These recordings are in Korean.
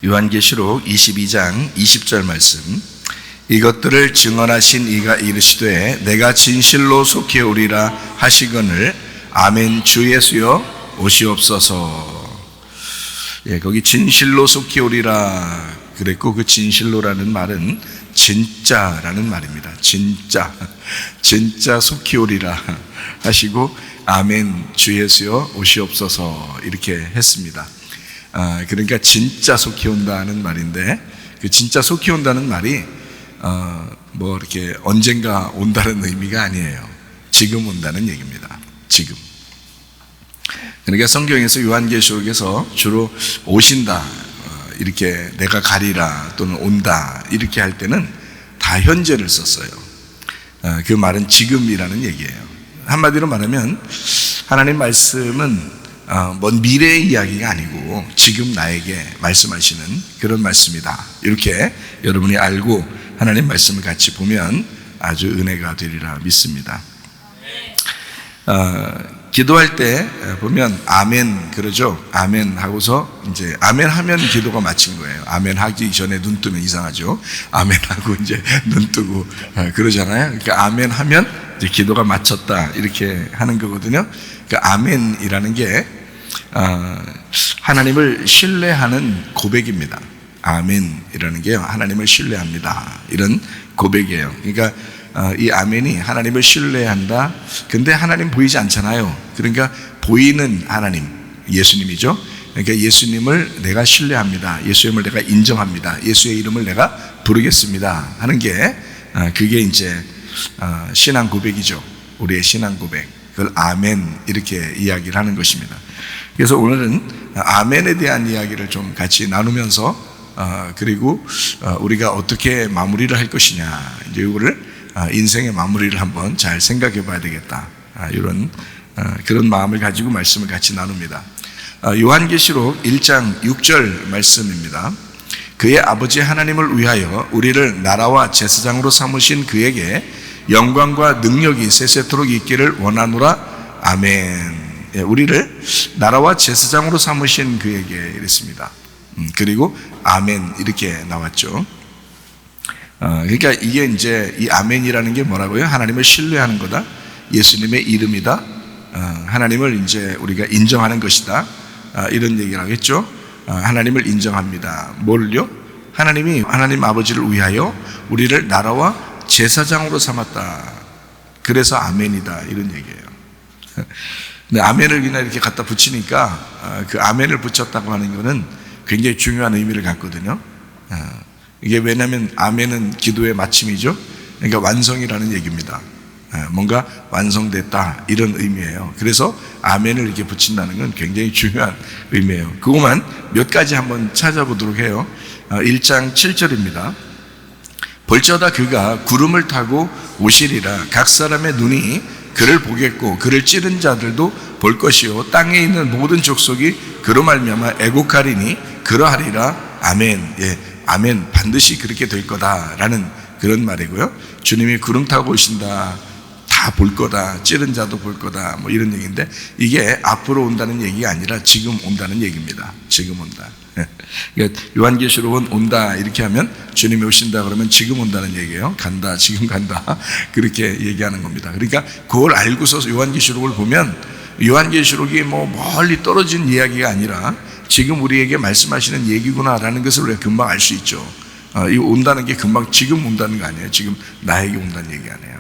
요한계시록 22장 20절 말씀. 이것들을 증언하신 이가 이르시되 내가 진실로 속히 오리라 하시거늘 아멘 주 예수여 오시옵소서. 거기 진실로 속히 오리라 그랬고, 그 진실로라는 말은 진짜라는 말입니다. 진짜 속히 오리라 하시고 아멘 주 예수여 오시옵소서 이렇게 했습니다. 그러니까 진짜 속히 온다는 말인데, 그 진짜 속히 온다는 말이 이렇게 언젠가 온다는 의미가 아니에요. 지금 온다는 얘기입니다. 지금. 그러니까 성경에서 요한계시록에서 주로 오신다 이렇게 내가 가리라 또는 온다 이렇게 할 때는 다 현재를 썼어요. 그 말은 지금이라는 얘기예요. 한마디로 말하면 하나님 말씀은 먼 미래의 이야기가 아니고 지금 나에게 말씀하시는 그런 말씀이다. 이렇게 여러분이 알고 하나님 말씀을 같이 보면 아주 은혜가 되리라 믿습니다. 기도할 때 보면 아멘 그러죠. 아멘 하고서 이제 아멘 하면 기도가 마친 거예요. 아멘 하기 전에 눈 뜨면 이상하죠. 아멘 하고 이제 눈 뜨고 그러잖아요. 그러니까 아멘 하면 이제 기도가 마쳤다 이렇게 하는 거거든요. 그러니까 아멘이라는 게 하나님을 신뢰하는 고백입니다. 아멘이라는 게 하나님을 신뢰합니다 이런 고백이에요. 그러니까 이 아멘이 하나님을 신뢰한다. 근데 하나님 보이지 않잖아요. 그러니까 보이는 하나님, 예수님이죠. 그러니까 예수님을 내가 신뢰합니다. 예수님을 내가 인정합니다. 예수의 이름을 내가 부르겠습니다 하는 게 그게 이제 신앙 고백이죠. 우리의 신앙 고백. 그걸 아멘 이렇게 이야기를 하는 것입니다. 그래서 오늘은 아멘에 대한 이야기를 좀 같이 나누면서 그리고 우리가 어떻게 마무리를 할 것이냐, 이제 이거를 인생의 마무리를 한번 잘 생각해 봐야 되겠다, 이런 그런 마음을 가지고 말씀을 같이 나눕니다. 요한계시록 1장 6절 말씀입니다. 그의 아버지 하나님을 위하여 우리를 나라와 제사장으로 삼으신 그에게 영광과 능력이 세세토록 있기를 원하노라. 아멘. 우리를 나라와 제사장으로 삼으신 그에게 이랬습니다. 그리고 아멘 이렇게 나왔죠. 그러니까 이게 이제 이 아멘이라는 게 뭐라고요? 하나님을 신뢰하는 거다. 예수님의 이름이다. 하나님을 이제 우리가 인정하는 것이다. 이런 얘기를 하겠죠. 하나님을 인정합니다. 뭘요? 하나님이 하나님 아버지를 위하여 우리를 나라와 제사장으로 삼았다. 그래서 아멘이다. 이런 얘기예요. 근데 아멘을 그냥 이렇게 갖다 붙이니까 그 아멘을 붙였다고 하는 것은 굉장히 중요한 의미를 갖거든요. 이게 왜냐하면 아멘은 기도의 마침이죠. 그러니까 완성이라는 얘기입니다. 뭔가 완성됐다 이런 의미예요. 그래서 아멘을 이렇게 붙인다는 건 굉장히 중요한 의미예요. 그것만 몇 가지 한번 찾아보도록 해요. 1장 7절입니다. 볼지어다 그가 구름을 타고 오시리라. 각 사람의 눈이 그를 보겠고 그를 찌른 자들도 볼 것이요 땅에 있는 모든 족속이 그로 말미암아 애곡하리니 그러하리라. 아멘. 아멘. 반드시 그렇게 될 거다라는 그런 말이고요. 주님이 구름 타고 오신다. 다 볼 거다. 찌른 자도 볼 거다. 이런 얘기인데, 이게 앞으로 온다는 얘기가 아니라 지금 온다는 얘기입니다. 지금 온다. 그러니까 요한계시록은 온다 이렇게 하면 주님이 오신다 그러면 지금 온다는 얘기예요. 간다, 지금 간다 그렇게 얘기하는 겁니다. 그러니까 그걸 알고서 요한계시록을 보면 요한계시록이 멀리 떨어진 이야기가 아니라 지금 우리에게 말씀하시는 얘기구나라는 것을 우리가 금방 알 수 있죠. 이 온다는 게 금방 지금 온다는 거 아니에요. 지금 나에게 온다는 얘기 아니에요.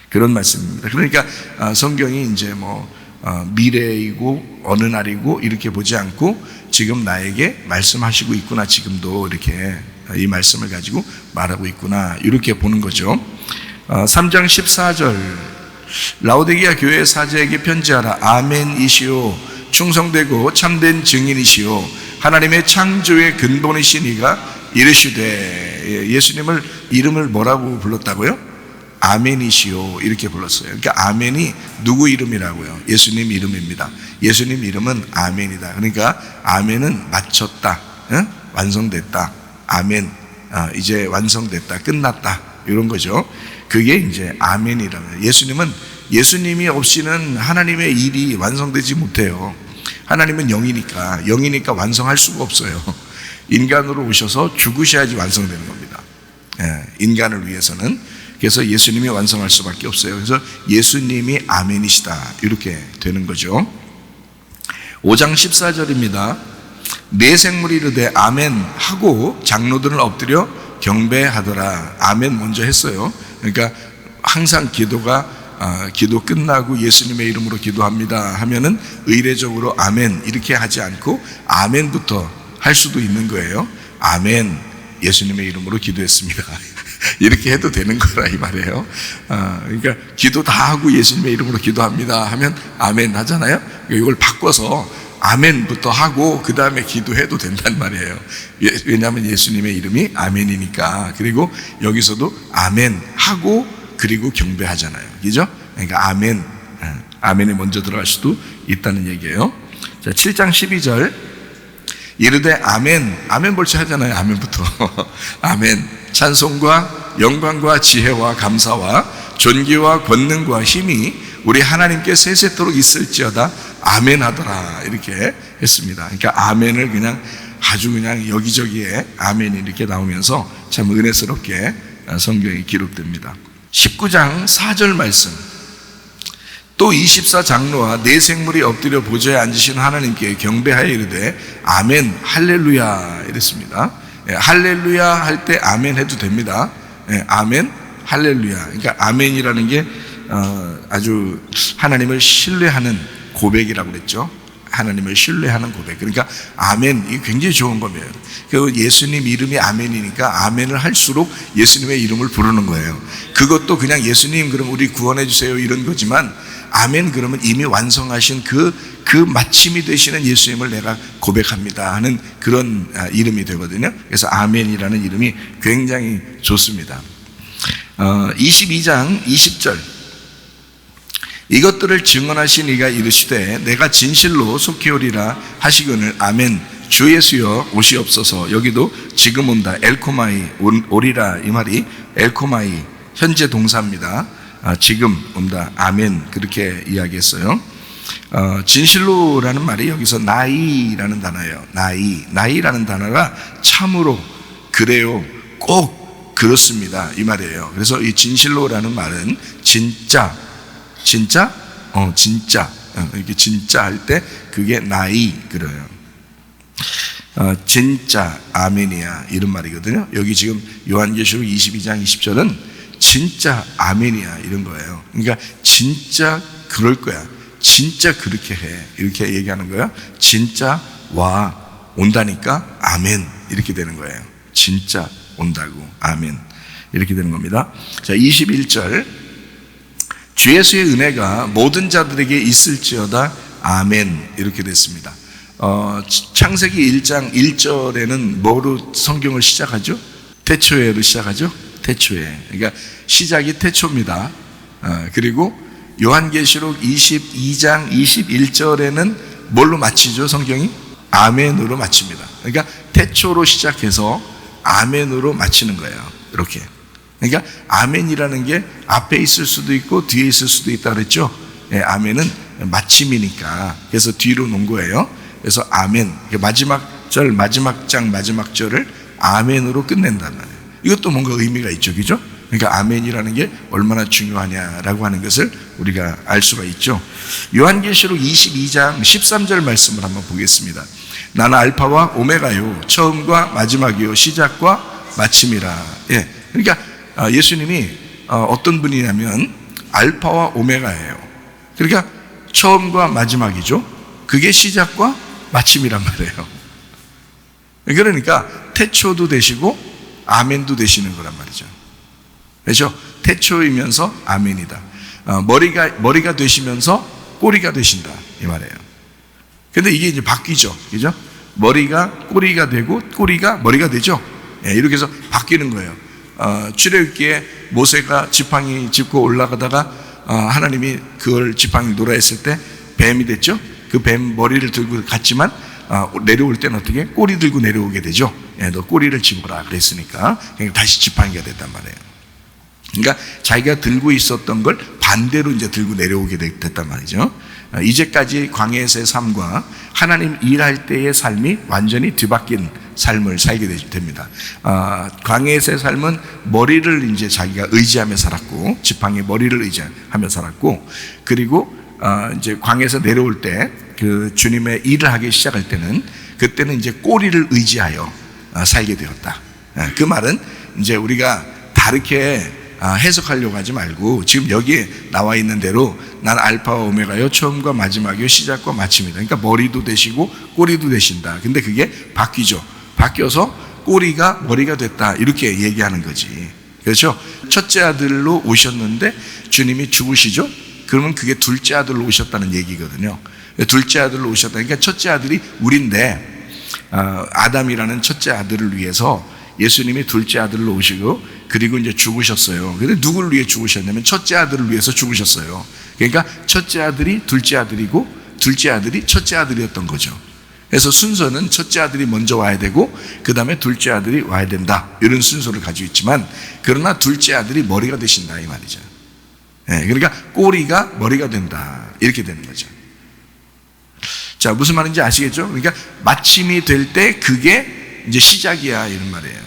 그런 말씀입니다. 그러니까 성경이 이제 미래이고 어느 날이고 이렇게 보지 않고 지금 나에게 말씀하시고 있구나, 지금도 이렇게 이 말씀을 가지고 말하고 있구나 이렇게 보는 거죠. 3장 14절 라오디게아 교회 사제에게 편지하라. 아멘이시오 충성되고 참된 증인이시오 하나님의 창조의 근본이신 이가 이르시되, 예수님을 이름을 뭐라고 불렀다고요? 아멘이시오 이렇게 불렀어요. 그러니까 아멘이 누구 이름이라고요? 예수님 이름입니다. 예수님 이름은 아멘이다. 그러니까 아멘은 마쳤다, 완성됐다. 아멘, 이제 완성됐다, 끝났다 이런 거죠. 그게 이제 아멘이라는 거예요. 예수님이 없이는 하나님의 일이 완성되지 못해요. 하나님은 영이니까 완성할 수가 없어요. 인간으로 오셔서 죽으셔야지 완성되는 겁니다. 인간을 위해서는. 그래서 예수님이 완성할 수밖에 없어요. 그래서 예수님이 아멘이시다 이렇게 되는 거죠. 5장 14절입니다. 내 생물이 이르되 아멘 하고 장로들은 엎드려 경배하더라. 아멘 먼저 했어요. 그러니까 항상 기도 끝나고 예수님의 이름으로 기도합니다 하면은 의례적으로 아멘 이렇게 하지 않고 아멘부터 할 수도 있는 거예요. 아멘, 예수님의 이름으로 기도했습니다. 이렇게 해도 되는 거라 이 말이에요. 그러니까 기도 다 하고 예수님의 이름으로 기도합니다 하면 아멘 하잖아요. 이걸 바꿔서 아멘부터 하고 그 다음에 기도해도 된단 말이에요. 왜냐하면 예수님의 이름이 아멘이니까. 그리고 여기서도 아멘 하고 그리고 경배하잖아요. 그죠? 그러니까 아멘이 먼저 들어갈 수도 있다는 얘기예요. 자, 7장 12절 이르되 아멘 벌써 하잖아요. 아멘부터. 아멘. 찬송과 영광과 지혜와 감사와 존귀와 권능과 힘이 우리 하나님께 세세토록 있을지어다. 아멘 하더라. 이렇게 했습니다. 그러니까 아멘을 그냥 아주 그냥 여기저기에 아멘이 이렇게 나오면서 참 은혜스럽게 성경이 기록됩니다. 19장 4절 말씀. 또 24장로와 네 생물이 엎드려 보좌에 앉으신 하나님께 경배하여 이르되 아멘 할렐루야 이랬습니다. 할렐루야 할 때 아멘 해도 됩니다. 아멘 할렐루야. 그러니까 아멘이라는 게 아주 하나님을 신뢰하는 고백이라고 그랬죠. 하나님을 신뢰하는 고백. 그러니까 아멘, 이게 굉장히 좋은 겁니다. 그 예수님 이름이 아멘이니까 아멘을 할수록 예수님의 이름을 부르는 거예요. 그것도 그냥 예수님 그럼 우리 구원해 주세요 이런 거지만 아멘 그러면 이미 완성하신 그 마침이 되시는 예수님을 내가 고백합니다 하는 그런 이름이 되거든요. 그래서 아멘이라는 이름이 굉장히 좋습니다. 22장 20절 이것들을 증언하신 이가 이르시되 내가 진실로 속히 오리라 하시거늘 아멘. 주 예수여 오시옵소서. 여기도 지금 온다 엘코마이 오리라 이 말이 엘코마이 현재 동사입니다. 지금 온다 아멘 그렇게 이야기했어요. 진실로라는 말이 여기서 나이라는 단어예요. 나이라는 단어가 참으로 그래요 꼭 그렇습니다 이 말이에요. 그래서 이 진실로라는 말은 진짜 이렇게 진짜 할 때 그게 나이 그래요. 진짜 아멘이야 이런 말이거든요. 여기 지금 요한계시록 22장 20절은 진짜 아멘이야 이런 거예요. 그러니까 진짜 그럴 거야. 진짜 그렇게 해 이렇게 얘기하는 거야. 진짜 와 온다니까 아멘 이렇게 되는 거예요. 진짜 온다고 아멘 이렇게 되는 겁니다. 자, 21절 주 예수의 은혜가 모든 자들에게 있을지어다 아멘 이렇게 됐습니다. 창세기 1장 1절에는 뭐로 성경을 시작하죠? 태초에로 시작하죠? 태초에. 그러니까 시작이 태초입니다. 그리고 요한계시록 22장 21절에는 뭘로 마치죠? 성경이? 아멘으로 마칩니다. 그러니까 태초로 시작해서 아멘으로 마치는 거예요. 이렇게. 그러니까 아멘이라는 게 앞에 있을 수도 있고 뒤에 있을 수도 있다 그랬죠. 아멘은 마침이니까 그래서 뒤로 놓은 거예요. 그래서 아멘 마지막 절 마지막 장 마지막 절을 아멘으로 끝낸단 말이에요. 이것도 뭔가 의미가 있죠, 그죠? 그러니까 아멘이라는 게 얼마나 중요하냐라고 하는 것을 우리가 알 수가 있죠. 요한계시록 22장 13절 말씀을 한번 보겠습니다. 나는 알파와 오메가요 처음과 마지막이요 시작과 마침이라. 그러니까 예수님이 어떤 분이냐면 알파와 오메가예요. 그러니까 처음과 마지막이죠. 그게 시작과 마침이란 말이에요. 그러니까 태초도 되시고 아멘도 되시는 거란 말이죠. 그렇죠? 태초이면서 아멘이다. 머리가 되시면서 꼬리가 되신다 이 말이에요. 근데 이게 이제 바뀌죠. 그죠? 머리가 꼬리가 되고 꼬리가 머리가 되죠. 이렇게 해서 바뀌는 거예요. 출애굽기에 모세가 지팡이 짚고 올라가다가 하나님이 그걸 지팡이 놓으라 했을 때 뱀이 됐죠. 그 뱀 머리를 들고 갔지만 내려올 때는 어떻게? 꼬리 들고 내려오게 되죠. 너 꼬리를 집어라 그랬으니까 다시 지팡이가 됐단 말이에요. 그러니까 자기가 들고 있었던 걸 반대로 이제 들고 내려오게 됐단 말이죠. 이제까지 광야에서의 삶과 하나님 일할 때의 삶이 완전히 뒤바뀐 삶을 살게 됩니다. 광야에서의 삶은 머리를 이제 자기가 의지하며 살았고, 지팡이 머리를 의지하며 살았고, 그리고 이제 광야에서 내려올 때 그 주님의 일을 하기 시작할 때는, 그때는 이제 꼬리를 의지하여 살게 되었다. 그 말은 이제 우리가 다르게 해석하려고 하지 말고, 지금 여기에 나와 있는 대로 난 알파와 오메가요, 처음과 마지막이요, 시작과 마침이다. 그러니까 머리도 되시고 꼬리도 되신다. 근데 그게 바뀌죠. 바뀌어서 꼬리가 머리가 됐다, 이렇게 얘기하는 거지. 그렇죠? 첫째 아들로 오셨는데 주님이 죽으시죠? 그러면 그게 둘째 아들로 오셨다는 얘기거든요. 둘째 아들로 오셨다. 그러니까 첫째 아들이 우리인데, 아담이라는 첫째 아들을 위해서 예수님이 둘째 아들로 오시고, 그리고 이제 죽으셨어요. 근데 누구를 위해 죽으셨냐면 첫째 아들을 위해서 죽으셨어요. 그러니까 첫째 아들이 둘째 아들이고, 둘째 아들이 첫째 아들이었던 거죠. 그래서 순서는 첫째 아들이 먼저 와야 되고, 그 다음에 둘째 아들이 와야 된다, 이런 순서를 가지고 있지만, 그러나 둘째 아들이 머리가 되신다, 이 말이죠. 그러니까 꼬리가 머리가 된다, 이렇게 되는 거죠. 자, 무슨 말인지 아시겠죠? 그러니까 마침이 될 때 그게 이제 시작이야, 이런 말이에요.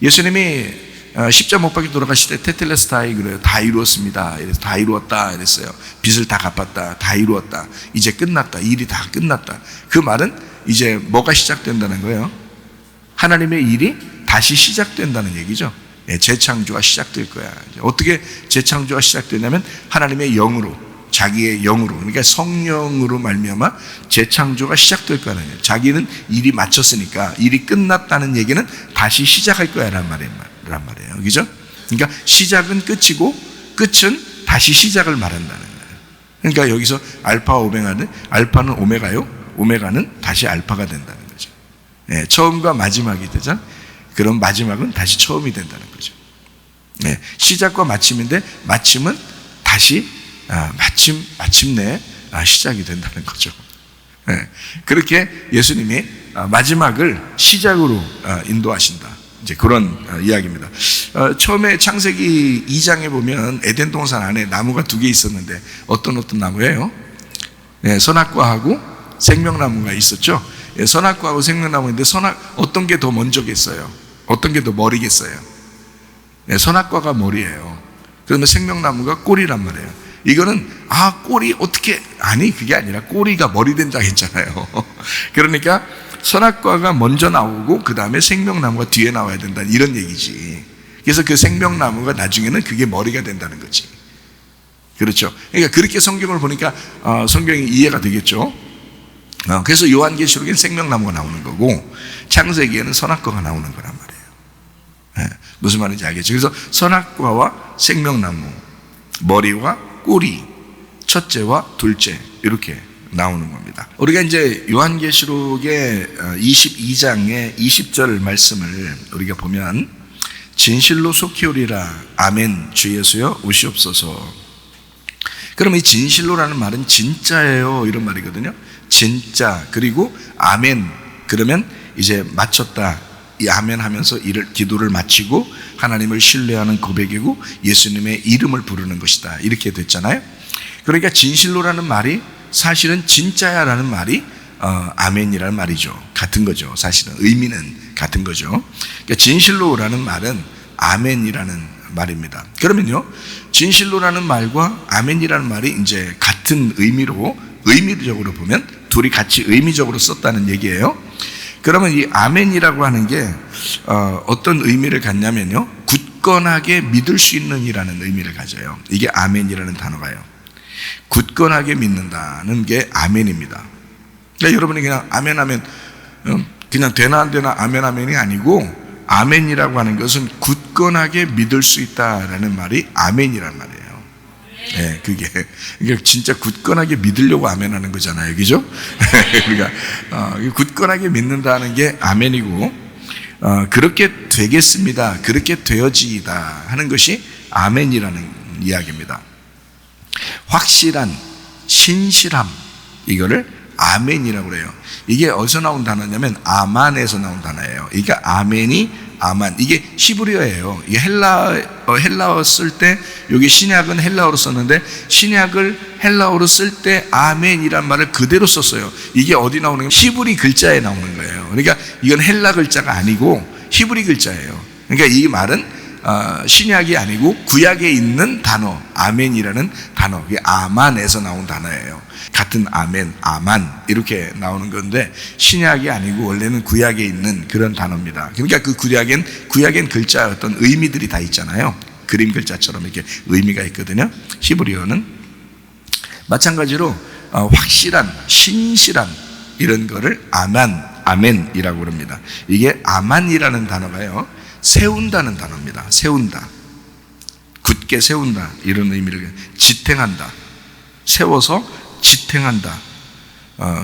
예수님이 십자가 못 박혀 돌아가실 때 테텔레스타이 그래요. 다 이루었습니다. 이래서 다 이루었다 이랬어요. 빚을 다 갚았다, 다 이루었다, 이제 끝났다, 일이 다 끝났다. 그 말은 이제 뭐가 시작된다는 거예요? 하나님의 일이 다시 시작된다는 얘기죠. 재창조가 시작될 거야. 어떻게 재창조가 시작되냐면 하나님의 영으로, 자기의 영으로, 그러니까 성령으로 말미암아 재창조가 시작될 거라는 거예요. 자기는 일이 마쳤으니까, 일이 끝났다는 얘기는 다시 시작할 거야란 말이에요. 그죠? 그러니까 시작은 끝이고 끝은 다시 시작을 말한다는 거예요. 그러니까 여기서 알파 오메가는, 알파는 오메가요, 오메가는 다시 알파가 된다는 거죠. 처음과 마지막이 되죠. 그럼 마지막은 다시 처음이 된다는 거죠. 시작과 마침인데, 마침은 다시 마침내 시작이 된다는 거죠. 그렇게 예수님이 마지막을 시작으로 인도하신다, 이제 그런 이야기입니다. 처음에 창세기 2장에 보면 에덴 동산 안에 나무가 2개 있었는데, 어떤 나무예요? 선악과하고 생명나무가 있었죠. 선악과하고 생명나무인데, 어떤 게 더 먼저겠어요? 어떤 게 더 머리겠어요? 선악과가 머리예요. 그러면 생명나무가 꼬리란 말이에요. 이거는 꼬리 어떻게, 아니 그게 아니라 꼬리가 머리 된다 했잖아요. 그러니까 선악과가 먼저 나오고 그 다음에 생명나무가 뒤에 나와야 된다, 이런 얘기지. 그래서 그 생명나무가 나중에는 그게 머리가 된다는 거지. 그렇죠? 그러니까 그렇게 성경을 보니까 성경이 이해가 되겠죠. 그래서 요한계시록에는 생명나무가 나오는 거고, 창세기에는 선악과가 나오는 거란 말이에요. 무슨 말인지 알겠죠? 그래서 선악과와 생명나무, 머리와 꼬리, 첫째와 둘째, 이렇게 나오는 겁니다. 우리가 이제 요한계시록의 22장의 20절 말씀을 우리가 보면, 진실로 속히 오리라, 아멘, 주 예수여 오시옵소서. 그럼 이 진실로라는 말은 진짜예요, 이런 말이거든요. 진짜, 그리고 아멘, 그러면 이제 마쳤다, 이 아멘 하면서 기도를 마치고 하나님을 신뢰하는 고백이고 예수님의 이름을 부르는 것이다, 이렇게 됐잖아요. 그러니까 진실로라는 말이 사실은 진짜야라는 말이 아멘이라는 말이죠. 같은 거죠. 사실은 의미는 같은 거죠. 그러니까 진실로라는 말은 아멘이라는 말입니다. 그러면요, 진실로라는 말과 아멘이라는 말이 이제 같은 의미로, 의미적으로 보면 둘이 같이 의미적으로 썼다는 얘기예요. 그러면 이 아멘이라고 하는 게 어떤 의미를 갖냐면요, 굳건하게 믿을 수 있는 이라는 의미를 가져요. 이게 아멘이라는 단어가요. 굳건하게 믿는다는 게 아멘입니다. 그러니까 여러분이 그냥 아멘 하면 그냥 되나 안 되나 아멘 아멘이 아니고, 아멘이라고 하는 것은 굳건하게 믿을 수 있다라는 말이 아멘이란 말이에요. 그게 진짜 굳건하게 믿으려고 아멘하는 거잖아요, 그죠? 그러니까 굳건하게 믿는다는 게 아멘이고, 그렇게 되겠습니다, 그렇게 되어지이다 하는 것이 아멘이라는 이야기입니다. 확실한, 신실함, 이거를 아멘이라고 그래요. 이게 어디서 나온 단어냐면 아만에서 나온 단어예요. 그러니까 아멘이 아만. 이게 히브리어예요. 이게 헬라어 쓸 때, 여기 신약은 헬라어로 썼는데, 신약을 헬라어로 쓸 때 아멘이란 말을 그대로 썼어요. 이게 어디 나오는 거예요? 히브리 글자에 나오는 거예요. 그러니까 이건 헬라 글자가 아니고 히브리 글자예요. 그러니까 이 말은 신약이 아니고 구약에 있는 단어, 아멘이라는 단어, 이게 아만에서 나온 단어예요. 같은 아멘, 아만 이렇게 나오는 건데 신약이 아니고 원래는 구약에 있는 그런 단어입니다. 그러니까 그 구약엔 글자 어떤 의미들이 다 있잖아요. 그림 글자처럼 이렇게 의미가 있거든요. 히브리어는 마찬가지로 확실한, 신실한 이런 거를 아멘이라고 그럽니다. 이게 아만이라는 단어가요, 세운다는 단어입니다. 세운다, 굳게 세운다 이런 의미를, 지탱한다, 세워서 지탱한다.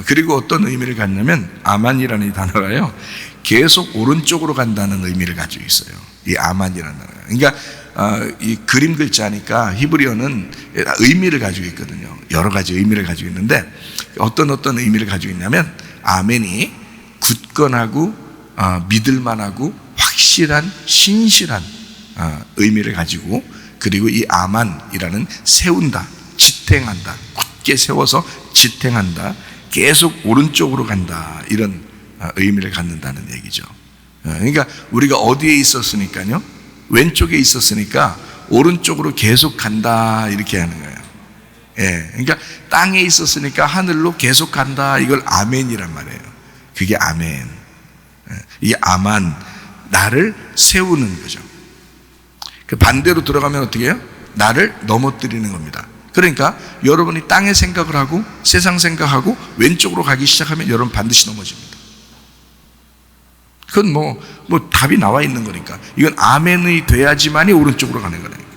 그리고 어떤 의미를 갖냐면 아만이라는 이 단어가요, 계속 오른쪽으로 간다는 의미를 가지고 있어요. 이 아만이라는 단어가. 그러니까 이 그림 글자니까 히브리어는 의미를 가지고 있거든요. 여러 가지 의미를 가지고 있는데 어떤 의미를 가지고 있냐면 아멘이 굳건하고 믿을만하고 확실한, 신실한 의미를 가지고, 그리고 이 아만이라는 세운다, 지탱한다, 굳게 세워서 지탱한다, 계속 오른쪽으로 간다, 이런 의미를 갖는다는 얘기죠. 그러니까 우리가 어디에 있었으니까요, 왼쪽에 있었으니까 오른쪽으로 계속 간다 이렇게 하는 거예요. 예, 그러니까 땅에 있었으니까 하늘로 계속 간다, 이걸 아멘이란 말이에요. 그게 아멘. 이게 아만, 나를 세우는 거죠. 그 반대로 들어가면 어떻게 해요? 나를 넘어뜨리는 겁니다. 그러니까 여러분이 땅의 생각을 하고 세상 생각하고 왼쪽으로 가기 시작하면 여러분 반드시 넘어집니다. 그건 뭐 답이 나와 있는 거니까. 이건 아멘이 돼야지만이 오른쪽으로 가는 거라니까요.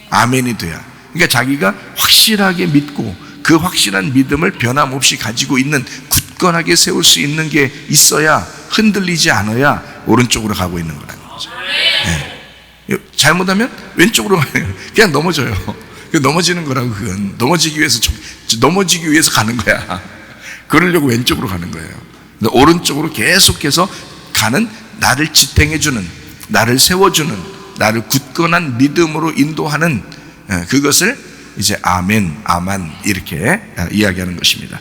아멘이 돼야. 그러니까 자기가 확실하게 믿고 그 확실한 믿음을 변함없이 가지고 있는, 굳건하게 세울 수 있는 게 있어야, 흔들리지 않아야 오른쪽으로 가고 있는 거라는 거죠. 네. 잘못하면 왼쪽으로 가는 거예요. 그냥 넘어져요. 넘어지는 거라고. 그건 넘어지기 위해서 가는 거야. 그러려고 왼쪽으로 가는 거예요. 오른쪽으로 계속해서 가는, 나를 지탱해주는, 나를 세워주는, 나를 굳건한 믿음으로 인도하는, 그것을 이제 아멘, 아만 이렇게 이야기하는 것입니다.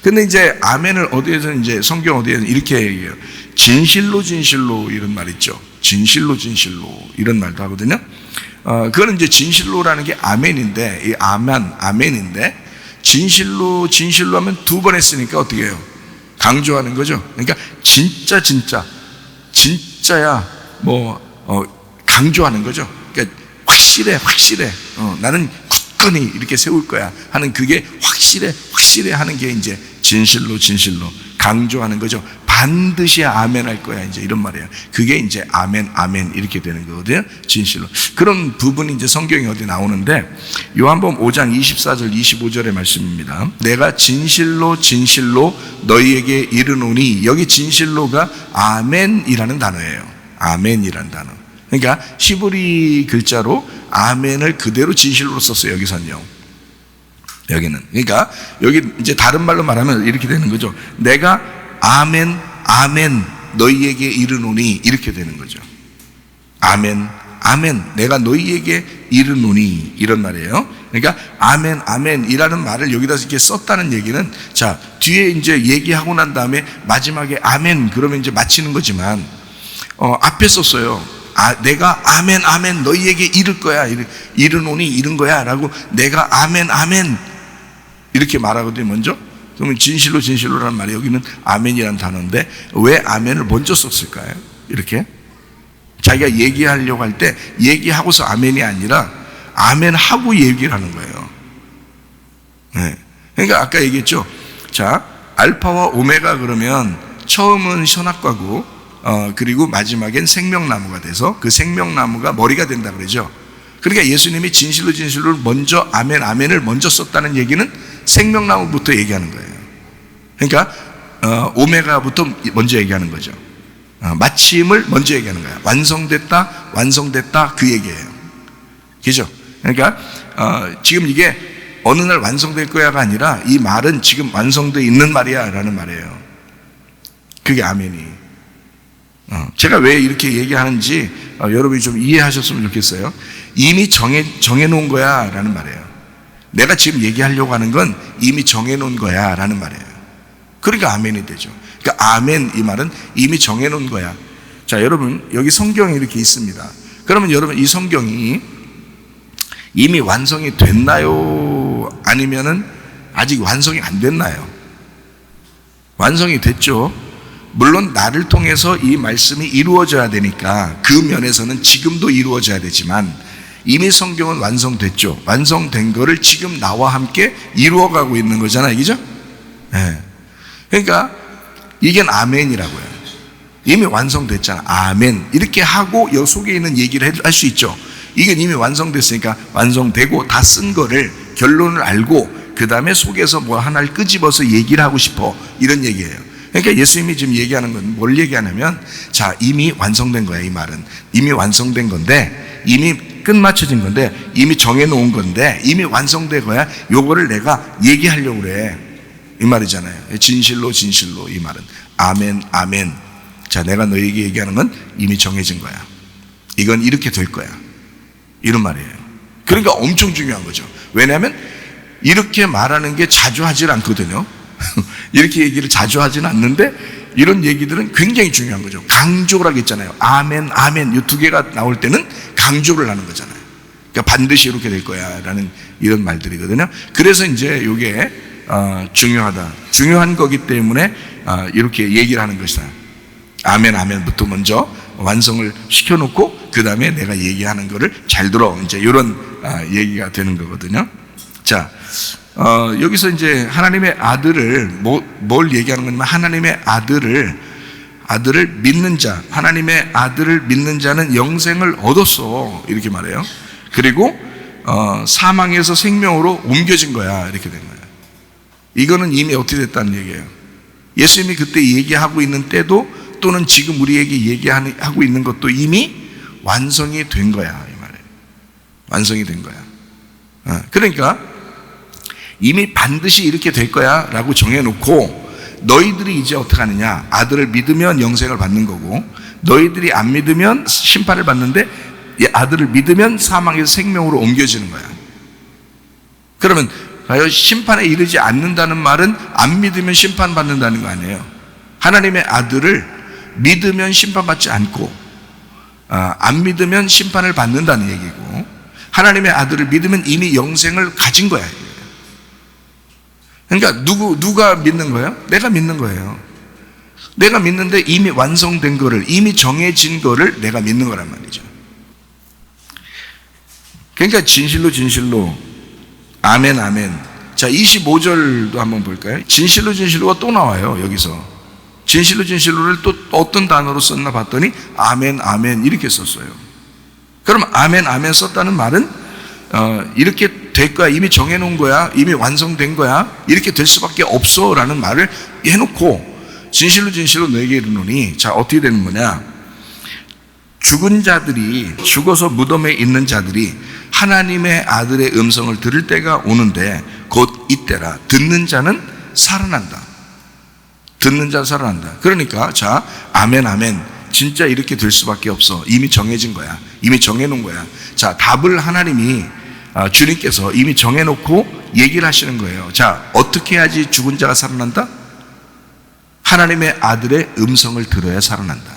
근데 이제 아멘을 어디에서, 이제 성경 어디에서 이렇게 얘기해요. 진실로 이런 말 있죠. 진실로 이런 말도 하거든요. 그거는 이제 진실로라는 게 아멘인데, 이 아멘인데, 진실로 하면 두 번 했으니까 어떻게 해요? 강조하는 거죠. 그러니까 진짜야 강조하는 거죠. 그러니까 확실해. 나는 굳건히 이렇게 세울 거야 하는, 그게 확실해 하는 게 이제 진실로 강조하는 거죠. 반드시 아멘 할 거야, 이제 이런 말이에요. 그게 이제 아멘 이렇게 되는 거거든요. 진실로. 그런 부분이 이제 성경에 어디 나오는데, 요한복음 5장 24절 25절의 말씀입니다. 내가 진실로 너희에게 이르노니, 여기 진실로가 아멘이라는 단어예요. 아멘이라는 단어. 그러니까 히브리 글자로 아멘을 그대로 진실로 썼어요. 여기는. 그러니까 여기 이제 다른 말로 말하면 이렇게 되는 거죠. 내가 아멘 너희에게 이르노니, 이렇게 되는 거죠. 아멘 내가 너희에게 이르노니, 이런 말이에요. 그러니까 아멘이라는 말을 여기다 이렇게 썼다는 얘기는, 자, 뒤에 이제 얘기하고 난 다음에 마지막에 아멘 그러면 이제 마치는 거지만, 앞에 썼어요. 내가 아멘 너희에게 이를 거야, 이르노니 이른 거야 라고, 내가 아멘 이렇게 말하거든요. 먼저. 그러면 진실로라는 말이, 여기는 아멘이라는 단어인데 왜 아멘을 먼저 썼을까요? 이렇게 자기가 얘기하려고 할 때 얘기하고서 아멘이 아니라 아멘하고 얘기를 하는 거예요. 네. 그러니까 아까 얘기했죠. 자, 알파와 오메가 그러면 처음은 선악과고, 그리고 마지막엔 생명나무가 돼서 그 생명나무가 머리가 된다 그러죠. 그러니까 예수님이 진실로 먼저 아멘을 먼저 썼다는 얘기는 생명나무부터 얘기하는 거예요. 그러니까 오메가부터 먼저 얘기하는 거죠. 마침을 먼저 얘기하는 거예요. 완성됐다 그 얘기예요. 그죠? 그러니까 지금 이게 어느 날 완성될 거야가 아니라, 이 말은 지금 완성되어 있는 말이야 라는 말이에요. 그게 아멘이. 제가 왜 이렇게 얘기하는지 여러분이 좀 이해하셨으면 좋겠어요. 이미 정해놓은 거야 라는 말이에요. 내가 지금 얘기하려고 하는 건 이미 정해놓은 거야 라는 말이에요. 그러니까 아멘이 되죠. 그러니까 아멘, 이 말은 이미 정해놓은 거야. 자, 여러분 여기 성경이 이렇게 있습니다. 그러면 여러분 이 성경이 이미 완성이 됐나요? 아니면은 아직 완성이 안 됐나요? 완성이 됐죠. 물론 나를 통해서 이 말씀이 이루어져야 되니까 그 면에서는 지금도 이루어져야 되지만 이미 성경은 완성됐죠. 완성된 거를 지금 나와 함께 이루어가고 있는 거잖아요. 그죠? 네. 그러니까 이게 아멘이라고요. 이미 완성됐잖아. 아멘. 이렇게 하고 여 속에 있는 얘기를 할 수 있죠. 이게 이미 완성됐으니까 완성되고 다 쓴 거를 결론을 알고 그 다음에 속에서 뭐 하나를 끄집어서 얘기를 하고 싶어, 이런 얘기예요. 그러니까 예수님이 지금 얘기하는 건 뭘 얘기하냐면, 자, 이미 완성된 거야. 이 말은 이미 완성된 건데, 이미 끝마쳐진 건데, 이미 정해놓은 건데, 이미 완성된 거야. 요거를 내가 얘기하려고 그래, 이 말이잖아요. 진실로 진실로, 이 말은 아멘 아멘. 자, 내가 너에게 얘기하는 건 이미 정해진 거야. 이건 이렇게 될 거야, 이런 말이에요. 그러니까 엄청 중요한 거죠. 왜냐하면 이렇게 말하는 게 자주 하질 않거든요. 이렇게 얘기를 자주 하지는 않는데 이런 얘기들은 굉장히 중요한 거죠. 강조를 하겠잖아요. 아멘 아멘, 이 두 개가 나올 때는 강조를 하는 거잖아요. 그러니까 반드시 이렇게 될 거야 라는 이런 말들이거든요. 그래서 이제 이게 중요하다, 중요한 거기 때문에 이렇게 얘기를 하는 것이다. 아멘 아멘부터 먼저 완성을 시켜놓고 그 다음에 내가 얘기하는 거를 잘 들어, 이제 이런 얘기가 되는 거거든요. 자, 여기서 이제 하나님의 아들을 뭘 얘기하는 거냐면, 하나님의 아들을 믿는 자, 하나님의 아들을 믿는 자는 영생을 얻었어, 이렇게 말해요. 그리고 사망에서 생명으로 옮겨진 거야, 이렇게 된 거야. 이거는 이미 어떻게 됐다는 얘기예요. 예수님이 그때 얘기하고 있는 때도, 또는 지금 우리에게 얘기하고 있는 것도 이미 완성이 된 거야, 이 말이에요. 완성이 된 거야. 그러니까 이미 반드시 이렇게 될 거야 라고 정해놓고, 너희들이 이제 어떻게 하느냐, 아들을 믿으면 영생을 받는 거고, 너희들이 안 믿으면 심판을 받는데, 아들을 믿으면 사망에서 생명으로 옮겨지는 거야. 그러면 심판에 이르지 않는다는 말은 안 믿으면 심판받는다는 거 아니에요. 하나님의 아들을 믿으면 심판받지 않고, 안 믿으면 심판을 받는다는 얘기고, 하나님의 아들을 믿으면 이미 영생을 가진 거야. 그러니까 누가 믿는 거예요? 내가 믿는 거예요. 내가 믿는데 이미 완성된 거를, 이미 정해진 거를 내가 믿는 거란 말이죠. 그러니까 진실로 진실로 아멘 아멘. 자, 25절도 한번 볼까요? 진실로 진실로가 또 나와요. 여기서 진실로 진실로를 또 어떤 단어로 썼나 봤더니 아멘 아멘 이렇게 썼어요. 그럼 아멘 아멘 썼다는 말은 이렇게 될 거야, 이미 정해놓은 거야, 이미 완성된 거야, 이렇게 될 수밖에 없어 라는 말을 해놓고, 진실로 진실로 너에게 이르노니, 자, 어떻게 되는 거냐, 죽은 자들이, 죽어서 무덤에 있는 자들이 하나님의 아들의 음성을 들을 때가 오는데 곧 이때라. 듣는 자는 살아난다. 듣는 자는 살아난다. 그러니까 자, 아멘 아멘, 진짜 이렇게 될 수밖에 없어. 이미 정해진 거야, 이미 정해놓은 거야. 자, 답을 하나님이, 주님께서 이미 정해놓고 얘기를 하시는 거예요. 자, 어떻게 해야지 죽은 자가 살아난다? 하나님의 아들의 음성을 들어야 살아난다.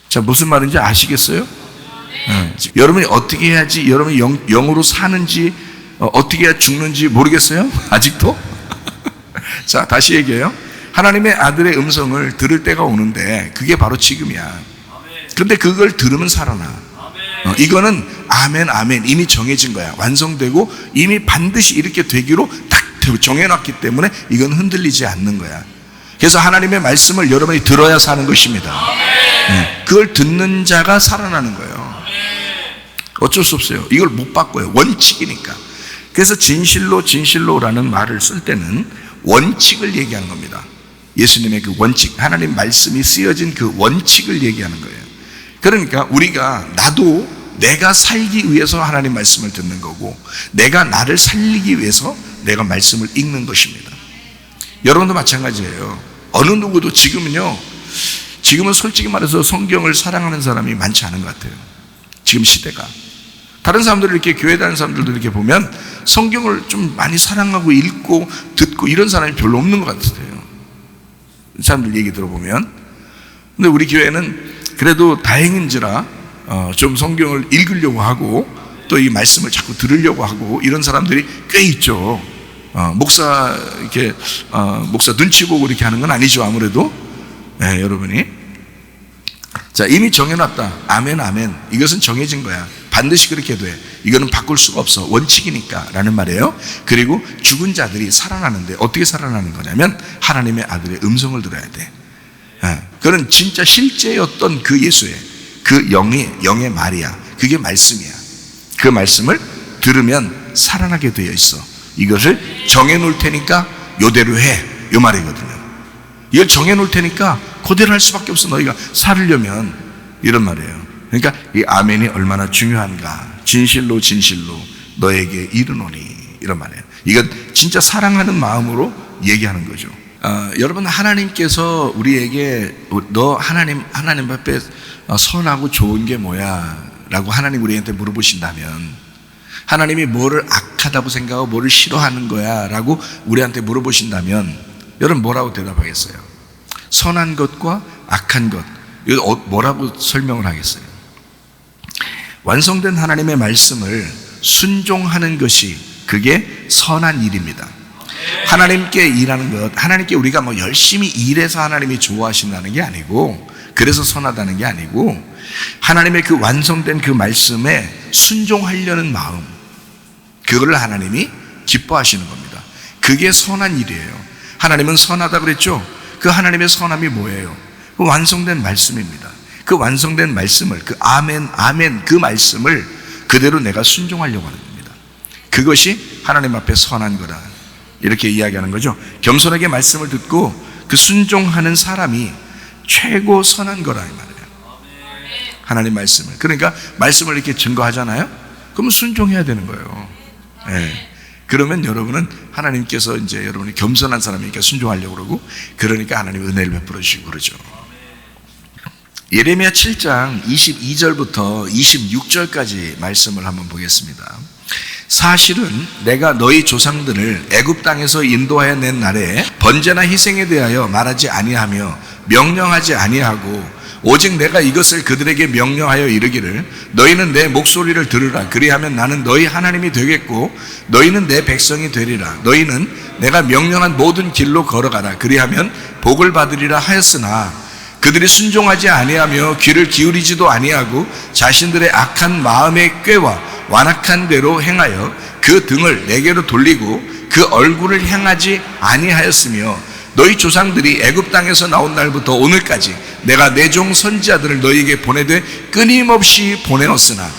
자, 무슨 말인지 아시겠어요? 여러분이 어떻게 해야지 여러분이 영으로 사는지, 어떻게 해야 죽는지 모르겠어요? 아직도? 자, 다시 얘기해요. 하나님의 아들의 음성을 들을 때가 오는데 그게 바로 지금이야. 그런데 그걸 들으면 살아나. 이거는 아멘 아멘, 이미 정해진 거야. 완성되고 이미 반드시 이렇게 되기로 딱 정해놨기 때문에 이건 흔들리지 않는 거야. 그래서 하나님의 말씀을 여러분이 들어야 사는 것입니다. 그걸 듣는 자가 살아나는 거예요. 어쩔 수 없어요. 이걸 못 바꿔요. 원칙이니까. 그래서 진실로 진실로라는 말을 쓸 때는 원칙을 얘기하는 겁니다. 예수님의 그 원칙, 하나님 말씀이 쓰여진 그 원칙을 얘기하는 거예요. 그러니까 우리가, 나도 내가 살기 위해서 하나님 말씀을 듣는 거고, 내가 나를 살리기 위해서 내가 말씀을 읽는 것입니다. 여러분도 마찬가지예요. 어느 누구도 지금은요, 지금은 솔직히 말해서 성경을 사랑하는 사람이 많지 않은 것 같아요. 지금 시대가. 다른 사람들 이렇게 교회 다니는 사람들도 이렇게 보면 성경을 좀 많이 사랑하고 읽고 듣고 이런 사람이 별로 없는 것 같아요. 사람들 얘기 들어보면. 근데 우리 교회는 그래도 다행인지라 좀 성경을 읽으려고 하고 또 이 말씀을 자꾸 들으려고 하고 이런 사람들이 꽤 있죠. 목사 눈치 보고 이렇게 하는 건 아니죠, 아무래도. 네, 여러분이. 자, 이미 정해놨다. 아멘, 아멘. 이것은 정해진 거야. 반드시 그렇게 돼. 이거는 바꿀 수가 없어. 원칙이니까. 라는 말이에요. 그리고 죽은 자들이 살아나는데 어떻게 살아나는 거냐면 하나님의 아들의 음성을 들어야 돼. 그건 진짜 실제였던 그 예수의 그 영의 말이야. 그게 말씀이야. 그 말씀을 들으면 살아나게 되어 있어. 이것을 정해놓을 테니까 요대로 해. 요 말이거든요. 이걸 정해놓을 테니까 그대로 할 수밖에 없어. 너희가 살으려면. 이런 말이에요. 그러니까 이 아멘이 얼마나 중요한가. 진실로 진실로 너에게 이르노니. 이런 말이에요. 이건 진짜 사랑하는 마음으로 얘기하는 거죠. 여러분, 하나님께서 우리에게 너 하나님 앞에 선하고 좋은 게 뭐야? 라고 하나님 우리한테 물어보신다면, 하나님이 뭐를 악하다고 생각하고 뭐를 싫어하는 거야? 라고 우리한테 물어보신다면 여러분 뭐라고 대답하겠어요? 선한 것과 악한 것, 이거 뭐라고 설명을 하겠어요? 완성된 하나님의 말씀을 순종하는 것이 그게 선한 일입니다. 하나님께 일하는 것, 하나님께 우리가 뭐 열심히 일해서 하나님이 좋아하신다는 게 아니고, 그래서 선하다는 게 아니고, 하나님의 그 완성된 그 말씀에 순종하려는 마음, 그걸 하나님이 기뻐하시는 겁니다. 그게 선한 일이에요. 하나님은 선하다 그랬죠? 그 하나님의 선함이 뭐예요? 그 완성된 말씀입니다. 그 완성된 말씀을, 그 아멘, 아멘, 그 말씀을 그대로 내가 순종하려고 하는 겁니다. 그것이 하나님 앞에 선한 거다. 이렇게 이야기하는 거죠. 겸손하게 말씀을 듣고 그 순종하는 사람이 최고 선한 거라 이 말이에요. 하나님 말씀을. 그러니까 말씀을 이렇게 증거하잖아요. 그러면 순종해야 되는 거예요. 네. 그러면 여러분은 하나님께서 이제 여러분이 겸손한 사람이니까 순종하려고 그러고, 그러니까 하나님 은혜를 베풀어 주시고 그러죠. 예레미야 7장 22절부터 26절까지 말씀을 한번 보겠습니다. 사실은 내가 너희 조상들을 애굽 땅에서 인도하여 낸 날에 번제나 희생에 대하여 말하지 아니하며 명령하지 아니하고, 오직 내가 이것을 그들에게 명령하여 이르기를 너희는 내 목소리를 들으라. 그리하면 나는 너희 하나님이 되겠고 너희는 내 백성이 되리라. 너희는 내가 명령한 모든 길로 걸어가라. 그리하면 복을 받으리라 하였으나 그들이 순종하지 아니하며 귀를 기울이지도 아니하고 자신들의 악한 마음의 꾀와 완악한 대로 행하여 그 등을 내게로 돌리고 그 얼굴을 향하지 아니하였으며, 너희 조상들이 애굽 땅에서 나온 날부터 오늘까지 내가 내 종 선지자들을 너희에게 보내되 끊임없이 보내었으나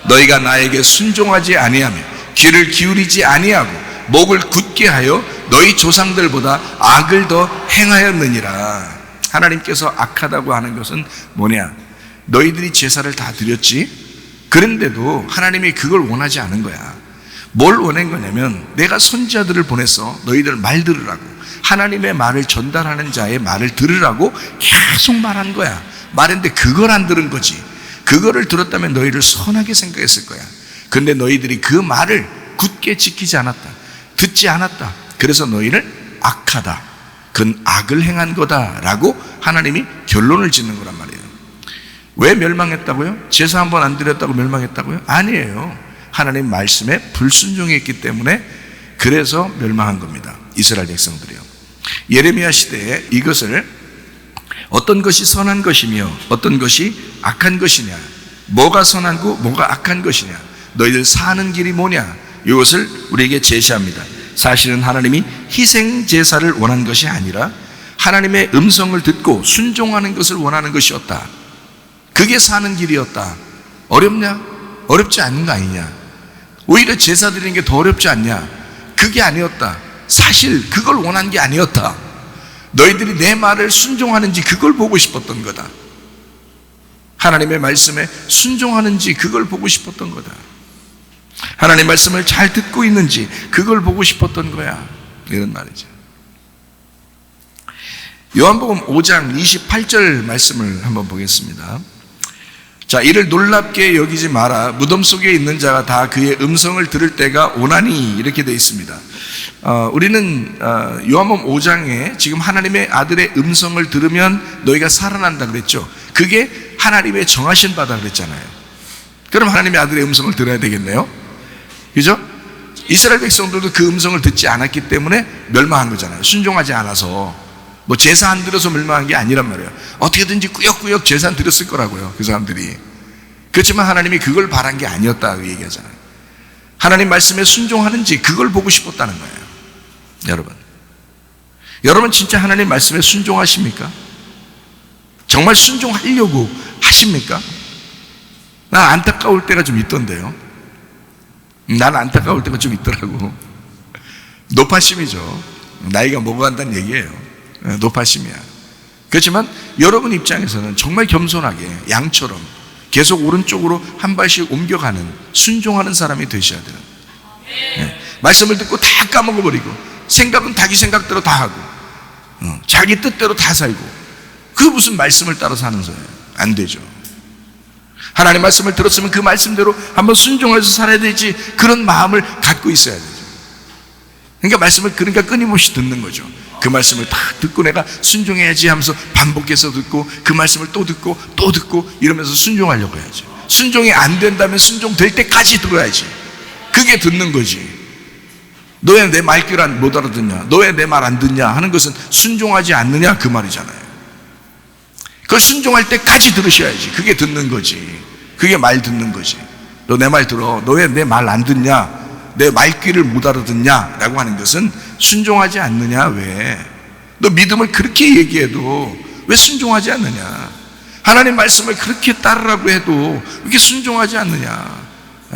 너희가 나에게 순종하지 아니하며 귀를 기울이지 아니하고 목을 굳게 하여 너희 조상들보다 악을 더 행하였느니라. 하나님께서 악하다고 하는 것은 뭐냐? 너희들이 제사를 다 드렸지? 그런데도 하나님이 그걸 원하지 않은 거야. 뭘 원한 거냐면 내가 선지자들을 보내서 너희들 말 들으라고, 하나님의 말을 전달하는 자의 말을 들으라고 계속 말한 거야. 말했는데 그걸 안 들은 거지. 그거를 들었다면 너희를 선하게 생각했을 거야. 그런데 너희들이 그 말을 굳게 지키지 않았다. 듣지 않았다. 그래서 너희를 악하다, 그건 악을 행한 거다라고 하나님이 결론을 짓는 거란 말이에요. 왜 멸망했다고요? 제사 한 번 안 드렸다고 멸망했다고요? 아니에요. 하나님 말씀에 불순종했기 때문에 그래서 멸망한 겁니다. 이스라엘 백성들이요. 예레미야 시대에 이것을 어떤 것이 선한 것이며 어떤 것이 악한 것이냐, 뭐가 선하고 뭐가 악한 것이냐, 너희들 사는 길이 뭐냐, 이것을 우리에게 제시합니다. 사실은 하나님이 희생 제사를 원한 것이 아니라 하나님의 음성을 듣고 순종하는 것을 원하는 것이었다. 그게 사는 길이었다. 어렵냐? 어렵지 않은 거 아니냐? 오히려 제사 드리는 게 더 어렵지 않냐? 그게 아니었다. 사실 그걸 원한 게 아니었다. 너희들이 내 말을 순종하는지 그걸 보고 싶었던 거다. 하나님의 말씀에 순종하는지 그걸 보고 싶었던 거다. 하나님 말씀을 잘 듣고 있는지 그걸 보고 싶었던 거야. 이런 말이죠. 요한복음 5장 28절 말씀을 한번 보겠습니다. 자, 이를 놀랍게 여기지 마라. 무덤 속에 있는 자가 다 그의 음성을 들을 때가 오나니, 이렇게 되어 있습니다. 우리는 요한복음 5장에 지금 하나님의 아들의 음성을 들으면 너희가 살아난다 그랬죠. 그게 하나님의 정하신 바다 그랬잖아요. 그럼 하나님의 아들의 음성을 들어야 되겠네요. 그죠? 이스라엘 백성들도 그 음성을 듣지 않았기 때문에 멸망한 거잖아요. 순종하지 않아서. 뭐 제사 안 드려서 멸망한 게 아니란 말이에요. 어떻게든지 꾸역꾸역 제사 안 드렸을 거라고요, 그 사람들이. 그렇지만 하나님이 그걸 바란 게 아니었다고 얘기하잖아요. 하나님 말씀에 순종하는지 그걸 보고 싶었다는 거예요. 여러분 진짜 하나님 말씀에 순종하십니까? 정말 순종하려고 하십니까? 난 안타까울 때가 좀 있던데요. 난 안타까울 때가 좀 있더라고. 노파심이죠. 나이가 먹어간다는 얘기예요. 노파심이야. 그렇지만 여러분 입장에서는 정말 겸손하게 양처럼 계속 오른쪽으로 한 발씩 옮겨가는, 순종하는 사람이 되셔야 돼요. 말씀을 듣고 다 까먹어버리고 생각은 자기 생각대로 다 하고 자기 뜻대로 다 살고, 그 무슨 말씀을 따라 사는 거예요? 안 되죠. 하나님 말씀을 들었으면 그 말씀대로 한번 순종해서 살아야 되지, 그런 마음을 갖고 있어야 되죠. 그러니까 말씀을 끊임없이 듣는 거죠. 그 말씀을 다 듣고 내가 순종해야지 하면서 반복해서 듣고, 그 말씀을 또 듣고 또 듣고 이러면서 순종하려고 해야지. 순종이 안 된다면 순종될 때까지 들어야지. 그게 듣는 거지. 너 왜 내 말귀를 못 알아듣냐, 너 왜 내 말 안 듣냐 하는 것은 순종하지 않느냐, 그 말이잖아요. 그걸 순종할 때까지 들으셔야지. 그게 듣는 거지. 그게 말 듣는 거지. 너 내 말 들어. 너 왜 내 말 안 듣냐, 내 말귀를 못 알아듣냐 라고 하는 것은 순종하지 않느냐. 왜? 너 믿음을 그렇게 얘기해도 왜 순종하지 않느냐? 하나님 말씀을 그렇게 따르라고 해도 왜 이렇게 순종하지 않느냐?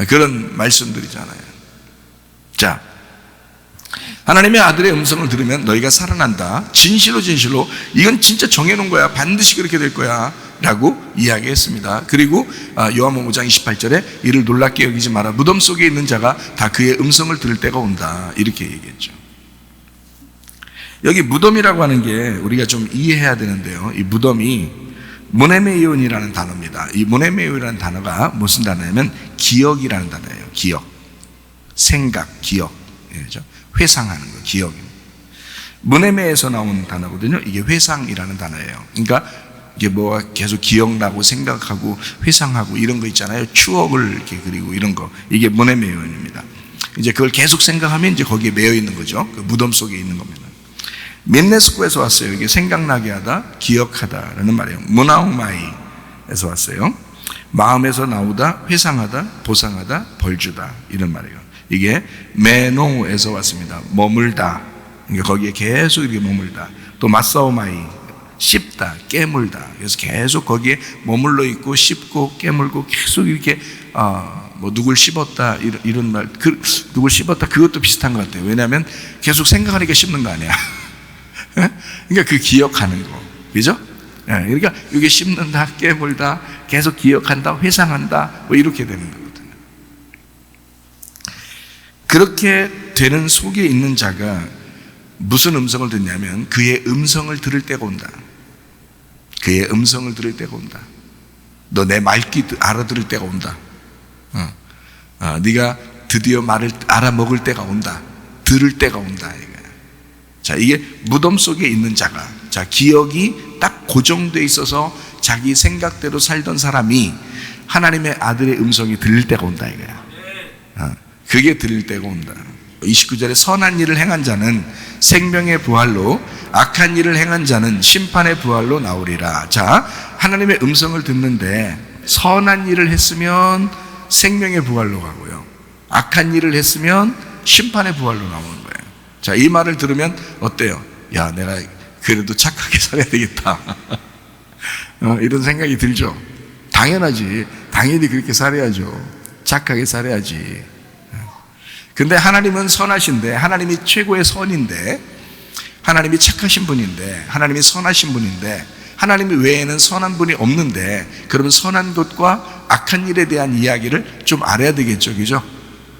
그런 말씀들이잖아요. 자, 하나님의 아들의 음성을 들으면 너희가 살아난다. 진실로 진실로 이건 진짜 정해놓은 거야. 반드시 그렇게 될 거야 라고 이야기했습니다. 그리고 요한복음 5장 28절에 이를 놀랍게 여기지 마라. 무덤 속에 있는 자가 다 그의 음성을 들을 때가 온다, 이렇게 얘기했죠. 여기 무덤이라고 하는 게 우리가 좀 이해해야 되는데요, 이 무덤이 모네메이온이라는 단어입니다. 이 모네메이온이라는 단어가 무슨 단어냐면 기억이라는 단어예요. 기억, 생각, 기억, 그렇죠? 회상하는 거, 기억입니다. 모네메에서 나온 단어거든요. 이게 회상이라는 단어예요. 그러니까 이게 뭐가 계속 기억나고 생각하고 회상하고 이런 거 있잖아요. 추억을 이렇게 그리고 이런 거. 이게 모네메온입니다. 이제 그걸 계속 생각하면 이제 거기에 매여 있는 거죠. 그 무덤 속에 있는 겁니다. 멘네스코에서 왔어요. 이게 생각나게 하다, 기억하다라는 말이에요. 모나우마이에서 왔어요. 마음에서 나오다, 회상하다, 보상하다, 벌주다, 이런 말이에요. 이게 메노에서 왔습니다. 머물다. 그러니까 거기에 계속 이렇게 머물다. 또 마사오마이, 씹다, 깨물다. 그래서 계속 거기에 머물러 있고 씹고 깨물고 계속 이렇게 뭐 누굴 씹었다 이런 말, 누굴 씹었다, 그것도 비슷한 것 같아요. 왜냐하면 계속 생각하니까 씹는 거 아니야. 그러니까 그 기억하는 거, 그죠? 그러니까 이게 씹는다, 깨물다, 계속 기억한다, 회상한다, 뭐 이렇게 되는 거거든요. 그렇게 되는 속에 있는 자가 무슨 음성을 듣냐면 그의 음성을 들을 때가 온다. 그의 음성을 들을 때가 온다. 너 내 말귀 알아들을 때가 온다. 네가 드디어 말을 알아먹을 때가 온다. 들을 때가 온다. 자, 이게 무덤 속에 있는 자가, 자, 기억이 딱 고정돼 있어서 자기 생각대로 살던 사람이 하나님의 아들의 음성이 들릴 때가 온다 이거야. 그게 들릴 때가 온다. 29절에 선한 일을 행한 자는 생명의 부활로, 악한 일을 행한 자는 심판의 부활로 나오리라. 자, 하나님의 음성을 듣는데 선한 일을 했으면 생명의 부활로 가고요, 악한 일을 했으면 심판의 부활로 나오는 거예요. 자, 이 말을 들으면 어때요? 야, 내가 그래도 착하게 살아야 되겠다. 이런 생각이 들죠. 당연하지. 당연히 그렇게 살아야죠. 착하게 살아야지. 근데 하나님은 선하신데, 하나님이 최고의 선인데, 하나님이 착하신 분인데, 하나님이 선하신 분인데, 하나님 외에는 선한 분이 없는데, 그러면 선한 것과 악한 일에 대한 이야기를 좀 알아야 되겠죠, 그죠?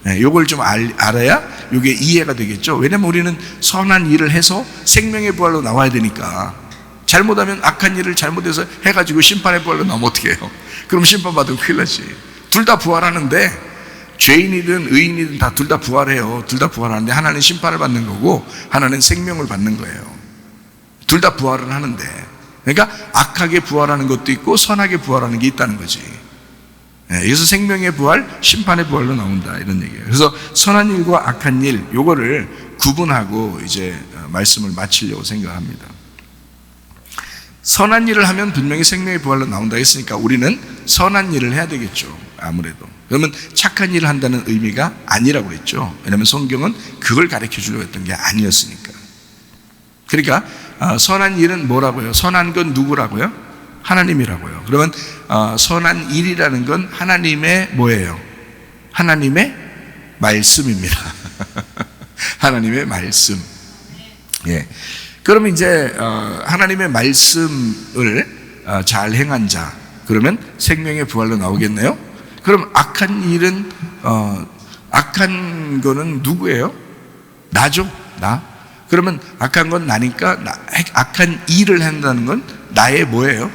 요걸 좀 알아야 이게 이해가 되겠죠. 왜냐면 우리는 선한 일을 해서 생명의 부활로 나와야 되니까. 잘못하면 악한 일을 잘못해서 해가지고 심판의 부활로 나오면 어떻게 해요? 그럼 심판받으면 큰일 나지. 둘 다 부활하는데, 죄인이든 의인이든 다 둘 다 부활해요. 둘 다 부활하는데 하나는 심판을 받는 거고 하나는 생명을 받는 거예요. 둘 다 부활을 하는데, 그러니까 악하게 부활하는 것도 있고 선하게 부활하는 게 있다는 거지. 그래서 생명의 부활, 심판의 부활로 나온다, 이런 얘기예요. 그래서 선한 일과 악한 일, 요거를 구분하고 이제 말씀을 마치려고 생각합니다. 선한 일을 하면 분명히 생명의 부활로 나온다 했으니까 우리는 선한 일을 해야 되겠죠, 아무래도. 그러면 착한 일을 한다는 의미가 아니라고 그랬죠. 왜냐하면 성경은 그걸 가르쳐 주려고 했던 게 아니었으니까. 그러니까 선한 일은 뭐라고요? 선한 건 누구라고요? 하나님이라고요. 그러면 선한 일이라는 건 하나님의 뭐예요? 하나님의 말씀입니다. 하나님의 말씀. 예. 그러면 이제 하나님의 말씀을 잘 행한 자, 그러면 생명의 부활로 나오겠네요. 그럼 악한 일은 악한 거는 누구예요? 나죠. 나. 그러면 악한 건 나니까 악한 일을 한다는 건 나의 뭐예요?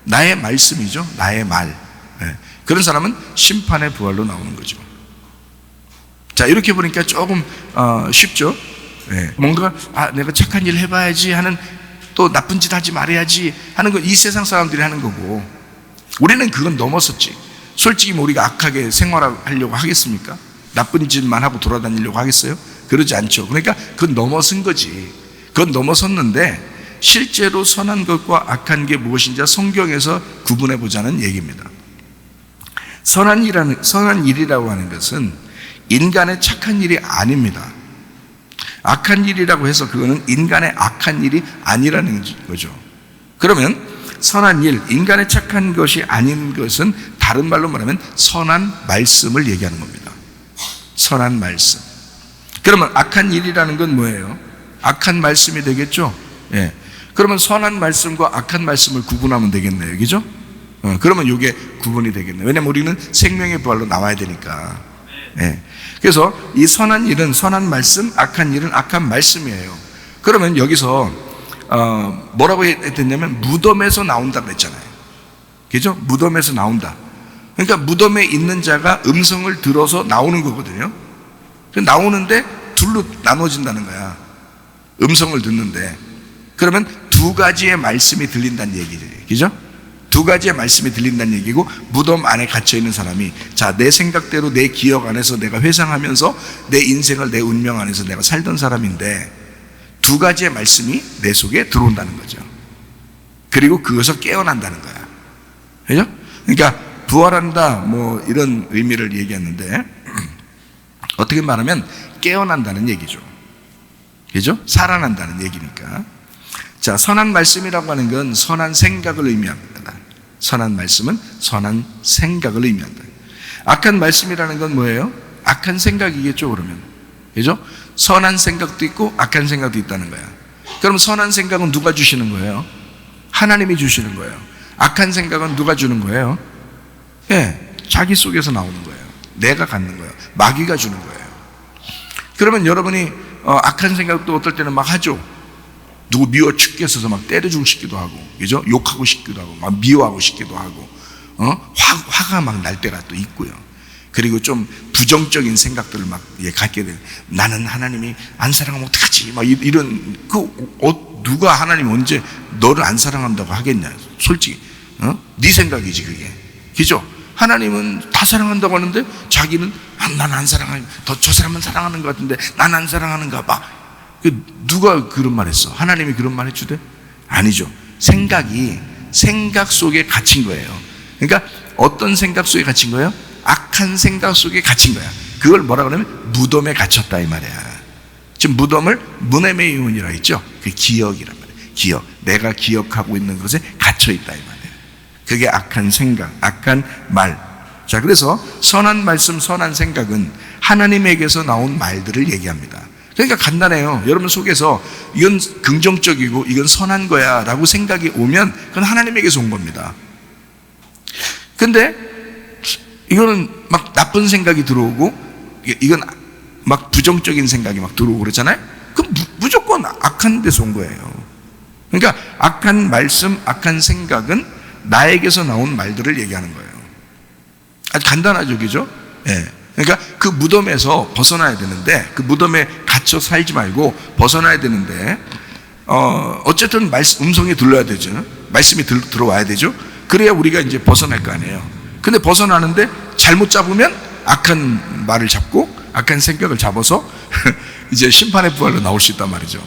나의 말씀이죠. 나의 말. 네. 그런 사람은 심판의 부활로 나오는 거죠. 자, 이렇게 보니까 조금 쉽죠. 네. 뭔가 내가 착한 일 해봐야지 하는, 또 나쁜 짓 하지 말아야지 하는 건 이 세상 사람들이 하는 거고, 우리는 그건 넘어섰지. 솔직히 뭐 우리가 악하게 생활하려고 하겠습니까? 나쁜 짓만 하고 돌아다니려고 하겠어요? 그러지 않죠. 그러니까 그건 넘어선 거지. 그건 넘어섰는데 실제로 선한 것과 악한 게 무엇인지 성경에서 구분해 보자는 얘기입니다. 선한 일이라고 하는 것은 인간의 착한 일이 아닙니다. 악한 일이라고 해서 그거는 인간의 악한 일이 아니라는 거죠. 그러면 선한 일, 인간의 착한 것이 아닌 것은 다른 말로 말하면 선한 말씀을 얘기하는 겁니다. 선한 말씀. 그러면 악한 일이라는 건 뭐예요? 악한 말씀이 되겠죠? 예. 그러면 선한 말씀과 악한 말씀을 구분하면 되겠네요. 그죠? 그러면 이게 구분이 되겠네요. 왜냐하면 우리는 생명의 부활로 나와야 되니까. 예. 그래서 이 선한 일은 선한 말씀, 악한 일은 악한 말씀이에요. 그러면 여기서 뭐라고 했냐면 무덤에서 나온다 그랬잖아요. 그죠? 무덤에서 나온다. 그러니까 무덤에 있는 자가 음성을 들어서 나오는 거거든요. 나오는데 둘로 나눠진다는 거야. 음성을 듣는데. 그러면 두 가지의 말씀이 들린다는 얘기죠. 그죠? 두 가지의 말씀이 들린다는 얘기고, 무덤 안에 갇혀있는 사람이 내 생각대로 내 기억 안에서 내가 회상하면서 내 인생을 내 운명 안에서 내가 살던 사람인데 두 가지의 말씀이 내 속에 들어온다는 거죠. 그리고 그것을 깨어난다는 거야. 그죠? 그러니까 부활한다 뭐 이런 의미를 얘기했는데 어떻게 말하면 깨어난다는 얘기죠. 그죠? 살아난다는 얘기니까. 자, 선한 말씀이라고 하는 건 선한 생각을 의미합니다. 선한 말씀은 선한 생각을 의미한다. 악한 말씀이라는 건 뭐예요? 악한 생각이겠죠, 그러면. 그죠? 선한 생각도 있고 악한 생각도 있다는 거야. 그럼 선한 생각은 누가 주시는 거예요? 하나님이 주시는 거예요. 악한 생각은 누가 주는 거예요? 예, 자기 속에서 나오는 거예요. 내가 갖는 거예요. 마귀가 주는 거예요. 그러면 여러분이 악한 생각도 어떨 때는 막 하죠. 누구 미워 죽겠어서 막 때려주고 싶기도 하고, 그죠? 욕하고 싶기도 하고, 막 미워하고 싶기도 하고, 화가 막 날 때가 또 있고요. 그리고 좀 부정적인 생각들을 막 갖게 돼요. 나는 하나님이 안 사랑하면 어떡하지? 막 이런, 누가 하나님 언제 너를 안 사랑한다고 하겠냐? 솔직히, 네 생각이지, 그게. 그죠? 하나님은 다 사랑한다고 하는데 자기는 난 안 사랑하는, 저 사람은 사랑하는 것 같은데 난 안 사랑하는가 봐. 누가 그런 말 했어? 하나님이 그런 말 해주대? 아니죠. 생각이 생각 속에 갇힌 거예요. 그러니까 어떤 생각 속에 갇힌 거예요? 악한 생각 속에 갇힌 거야. 그걸 뭐라 그러면 무덤에 갇혔다 이 말이야. 지금 무덤을 무덤의 유언이라 했죠. 그 기억이란 말이에요. 기억. 내가 기억하고 있는 것에 갇혀있다 이 말이에요. 그게 악한 생각, 악한 말. 자, 그래서 선한 말씀, 선한 생각은 하나님에게서 나온 말들을 얘기합니다. 그러니까 간단해요. 여러분 속에서 이건 긍정적이고 이건 선한 거야 라고 생각이 오면 그건 하나님에게서 온 겁니다. 근데 이거는 막 나쁜 생각이 들어오고 이건 막 부정적인 생각이 막 들어오고 그러잖아요. 그럼 무조건 악한 데서 온 거예요. 그러니까 악한 말씀, 악한 생각은 나에게서 나온 말들을 얘기하는 거예요. 아주 간단하죠, 그죠? 예. 그러니까 그 무덤에서 벗어나야 되는데, 그 무덤에 갇혀 살지 말고 벗어나야 되는데, 어쨌든 음성이 들려야 되죠. 말씀이 들어와야 되죠. 그래야 우리가 이제 벗어날 거 아니에요. 근데 벗어나는데 잘못 잡으면 악한 말을 잡고 악한 생각을 잡아서 이제 심판의 부활로 나올 수 있단 말이죠.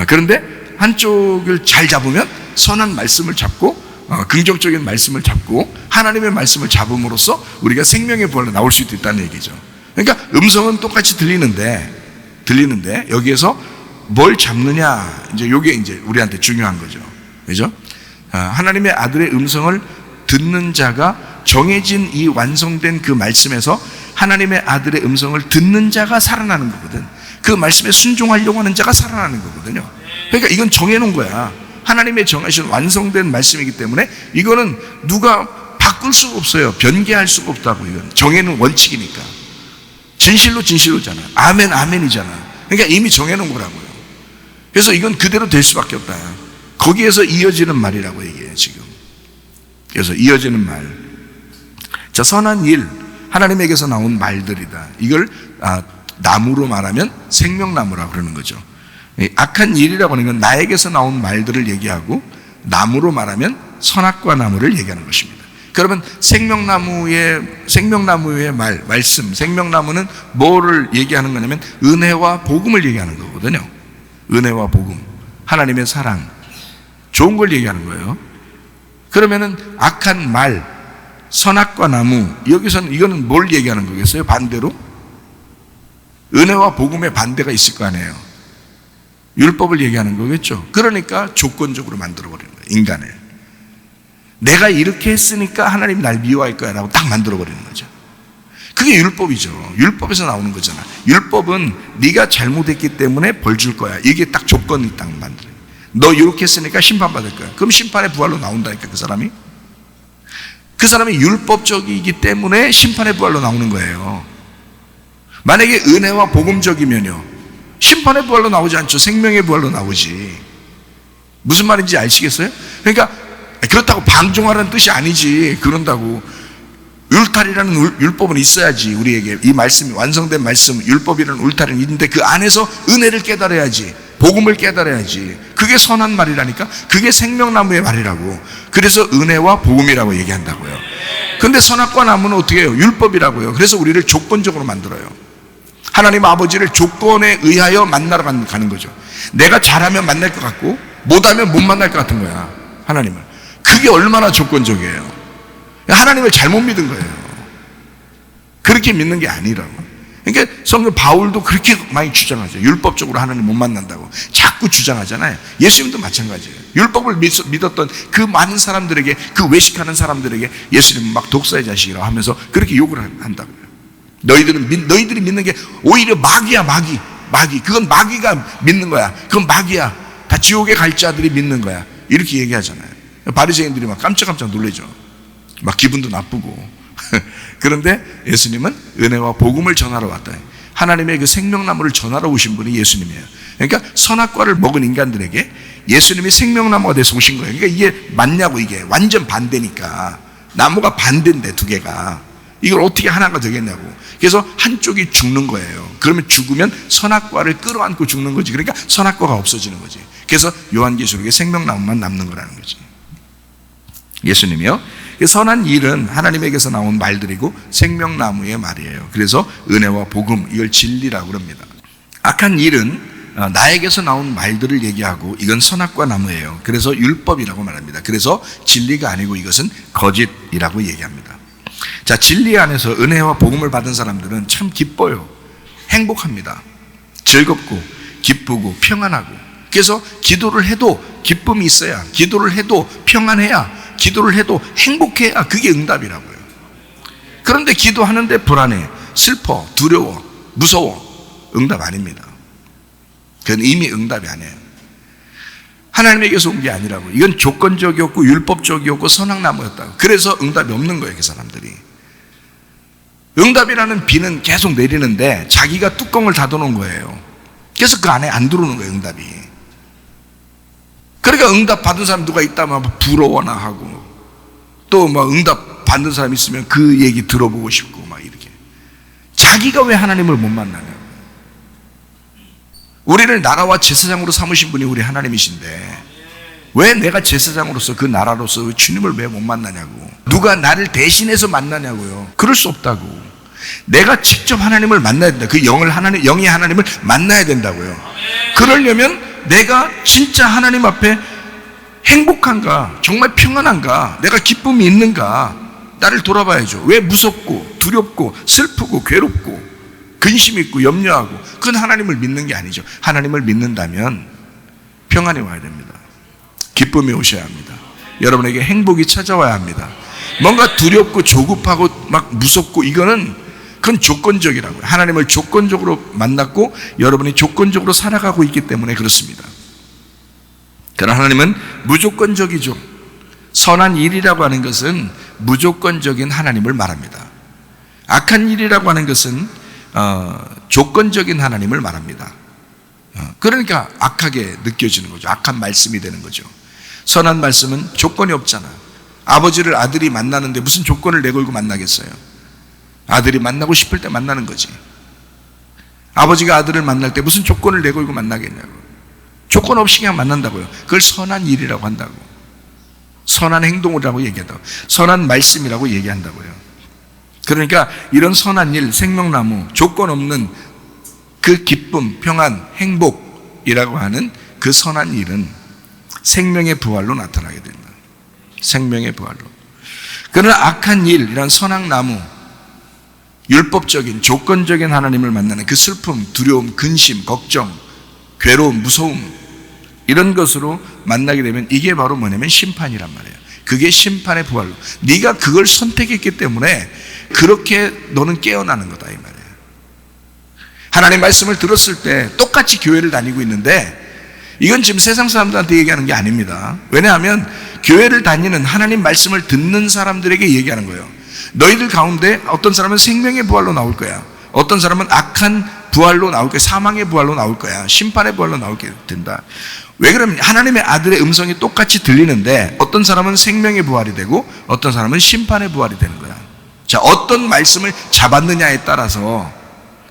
그런데 한쪽을 잘 잡으면 선한 말씀을 잡고 긍정적인 말씀을 잡고 하나님의 말씀을 잡음으로써 우리가 생명의 부활로 나올 수도 있다는 얘기죠. 그러니까 음성은 똑같이 들리는데 여기에서 뭘 잡느냐, 이제 요게 이제 우리한테 중요한 거죠. 그죠? 하나님의 아들의 음성을 듣는 자가 정해진 이 완성된 그 말씀에서 하나님의 아들의 음성을 듣는 자가 살아나는 거거든. 그 말씀에 순종하려고 하는 자가 살아나는 거거든요. 그러니까 이건 정해놓은 거야. 하나님의 정하신 완성된 말씀이기 때문에 이거는 누가 바꿀 수가 없어요. 변개할 수가 없다고. 이건 정해놓은 원칙이니까. 진실로잖아. 아멘, 아멘이잖아. 그러니까 이미 정해놓은 거라고요. 그래서 이건 그대로 될 수밖에 없다. 거기에서 이어지는 말이라고 얘기해요, 지금. 그래서 이어지는 말. 자, 선한 일, 하나님에게서 나온 말들이다. 이걸 나무로 말하면 생명나무라고 그러는 거죠. 악한 일이라고 하는 건 나에게서 나온 말들을 얘기하고, 나무로 말하면 선악과 나무를 얘기하는 것입니다. 그러면 생명나무의 말씀, 생명나무는 뭐를 얘기하는 거냐면 은혜와 복음을 얘기하는 거거든요. 은혜와 복음, 하나님의 사랑, 좋은 걸 얘기하는 거예요. 그러면은 악한 말, 선악과 나무, 여기서는 이거는 뭘 얘기하는 거겠어요? 반대로? 은혜와 복음의 반대가 있을 거 아니에요. 율법을 얘기하는 거겠죠. 그러니까 조건적으로 만들어버리는 거예요, 인간을. 내가 이렇게 했으니까 하나님이 날 미워할 거야 라고 딱 만들어버리는 거죠. 그게 율법이죠. 율법에서 나오는 거잖아. 율법은 네가 잘못했기 때문에 벌 줄 거야, 이게 딱 조건이 딱 만들어요. 너 이렇게 했으니까 심판받을 거야. 그럼 심판의 부활로 나온다니까. 그 사람이 율법적이기 때문에 심판의 부활로 나오는 거예요. 만약에 은혜와 복음적이면요, 심판의 부활로 나오지 않죠. 생명의 부활로 나오지. 무슨 말인지 아시겠어요? 그러니까 그렇다고 방종하라는 뜻이 아니지. 그런다고 울타리라는 율법은 있어야지. 우리에게 이 말씀이 완성된 말씀, 율법이라는 울타리는 있는데 그 안에서 은혜를 깨달아야지, 복음을 깨달아야지. 그게 선한 말이라니까. 그게 생명나무의 말이라고. 그래서 은혜와 복음이라고 얘기한다고요. 근데 선악과 나무는 어떻게 해요? 율법이라고요. 그래서 우리를 조건적으로 만들어요. 하나님 아버지를 조건에 의하여 만나러 가는 거죠. 내가 잘하면 만날 것 같고 못하면 못 만날 것 같은 거야, 하나님을. 그게 얼마나 조건적이에요. 하나님을 잘못 믿은 거예요. 그렇게 믿는 게 아니라고. 그러니까 성경 바울도 그렇게 많이 주장하죠. 율법적으로 하나님 못 만난다고 자꾸 주장하잖아요. 예수님도 마찬가지예요. 율법을 믿었던 그 많은 사람들에게, 그 외식하는 사람들에게 예수님은 막 독사의 자식이라고 하면서 그렇게 욕을 한다고요. 너희들이 믿는 게 오히려 마귀야, 마귀. 그건 마귀가 믿는 거야. 그건 마귀야. 다 지옥에 갈 자들이 믿는 거야. 이렇게 얘기하잖아요. 바리새인들이 막 깜짝깜짝 놀라죠. 막 기분도 나쁘고. 그런데 예수님은 은혜와 복음을 전하러 왔다. 하나님의 그 생명나무를 전하러 오신 분이 예수님이에요. 그러니까 선악과를 먹은 인간들에게 예수님이 생명나무가 돼서 오신 거예요. 그러니까 이게 맞냐고. 이게 완전 반대니까. 나무가 반대인데 두 개가 이걸 어떻게 하나가 되겠냐고. 그래서 한쪽이 죽는 거예요. 그러면 죽으면 선악과를 끌어안고 죽는 거지. 그러니까 선악과가 없어지는 거지. 그래서 요한계시록에 생명나무만 남는 거라는 거지. 예수님이요, 선한 일은 하나님에게서 나온 말들이고 생명나무의 말이에요. 그래서 은혜와 복음, 이걸 진리라고 그럽니다. 악한 일은 나에게서 나온 말들을 얘기하고 이건 선악과 나무예요. 그래서 율법이라고 말합니다. 그래서 진리가 아니고 이것은 거짓이라고 얘기합니다. 자, 진리 안에서 은혜와 복음을 받은 사람들은 참 기뻐요. 행복합니다. 즐겁고 기쁘고 평안하고. 그래서 기도를 해도 기쁨이 있어야, 기도를 해도 평안해야, 기도를 해도 행복해야 그게 응답이라고요. 그런데 기도하는데 불안해, 슬퍼, 두려워, 무서워, 응답 아닙니다. 그건 이미 응답이 아니에요. 하나님에게서 온 게 아니라고. 이건 조건적이었고 율법적이었고 선악나무였다고. 그래서 응답이 없는 거예요, 그 사람들이. 응답이라는 비는 계속 내리는데 자기가 뚜껑을 닫아놓은 거예요. 그래서 그 안에 안 들어오는 거예요, 응답이. 그러니까 응답 받은 사람 누가 있다면 부러워나 하고, 또 막 응답 받는 사람 있으면 그 얘기 들어보고 싶고 막 이렇게. 자기가 왜 하나님을 못 만나냐고. 우리를 나라와 제사장으로 삼으신 분이 우리 하나님이신데 왜 내가 제사장으로서 그 나라로서 주님을 왜 못 만나냐고. 누가 나를 대신해서 만나냐고요. 그럴 수 없다고. 내가 직접 하나님을 만나야 된다. 그 영이 하나님을 만나야 된다고요. 그러려면 내가 진짜 하나님 앞에 행복한가, 정말 평안한가, 내가 기쁨이 있는가, 나를 돌아봐야죠. 왜 무섭고 두렵고 슬프고 괴롭고 근심 있고 염려하고. 그건 하나님을 믿는 게 아니죠. 하나님을 믿는다면 평안이 와야 됩니다. 기쁨이 오셔야 합니다. 여러분에게 행복이 찾아와야 합니다. 뭔가 두렵고 조급하고 막 무섭고 그건 조건적이라고요. 하나님을 조건적으로 만났고 여러분이 조건적으로 살아가고 있기 때문에 그렇습니다. 그러나 하나님은 무조건적이죠. 선한 일이라고 하는 것은 무조건적인 하나님을 말합니다. 악한 일이라고 하는 것은 조건적인 하나님을 말합니다. 그러니까 악하게 느껴지는 거죠. 악한 말씀이 되는 거죠. 선한 말씀은 조건이 없잖아. 아버지를 아들이 만나는데 무슨 조건을 내걸고 만나겠어요? 아들이 만나고 싶을 때 만나는 거지. 아버지가 아들을 만날 때 무슨 조건을 내걸고 만나겠냐고. 조건 없이 그냥 만난다고요. 그걸 선한 일이라고 한다고. 선한 행동이라고 얘기한다고. 선한 말씀이라고 얘기한다고요. 그러니까 이런 선한 일, 생명나무, 조건 없는 그 기쁨, 평안, 행복이라고 하는 그 선한 일은 생명의 부활로 나타나게 된다. 생명의 부활로. 그러나 악한 일, 이런 선악나무, 율법적인 조건적인 하나님을 만나는 그 슬픔, 두려움, 근심, 걱정, 괴로움, 무서움, 이런 것으로 만나게 되면 이게 바로 뭐냐면 심판이란 말이에요. 그게 심판의 부활로. 네가 그걸 선택했기 때문에 그렇게 너는 깨어나는 거다 이 말이에요. 하나님 말씀을 들었을 때 똑같이 교회를 다니고 있는데 이건 지금 세상 사람들한테 얘기하는 게 아닙니다. 왜냐하면 교회를 다니는 하나님 말씀을 듣는 사람들에게 얘기하는 거예요. 너희들 가운데 어떤 사람은 생명의 부활로 나올 거야. 어떤 사람은 악한 부활로 나올 거야. 사망의 부활로 나올 거야. 심판의 부활로 나오게 된다. 왜 그러면 하나님의 아들의 음성이 똑같이 들리는데 어떤 사람은 생명의 부활이 되고 어떤 사람은 심판의 부활이 되는 거야. 자, 어떤 말씀을 잡았느냐에 따라서,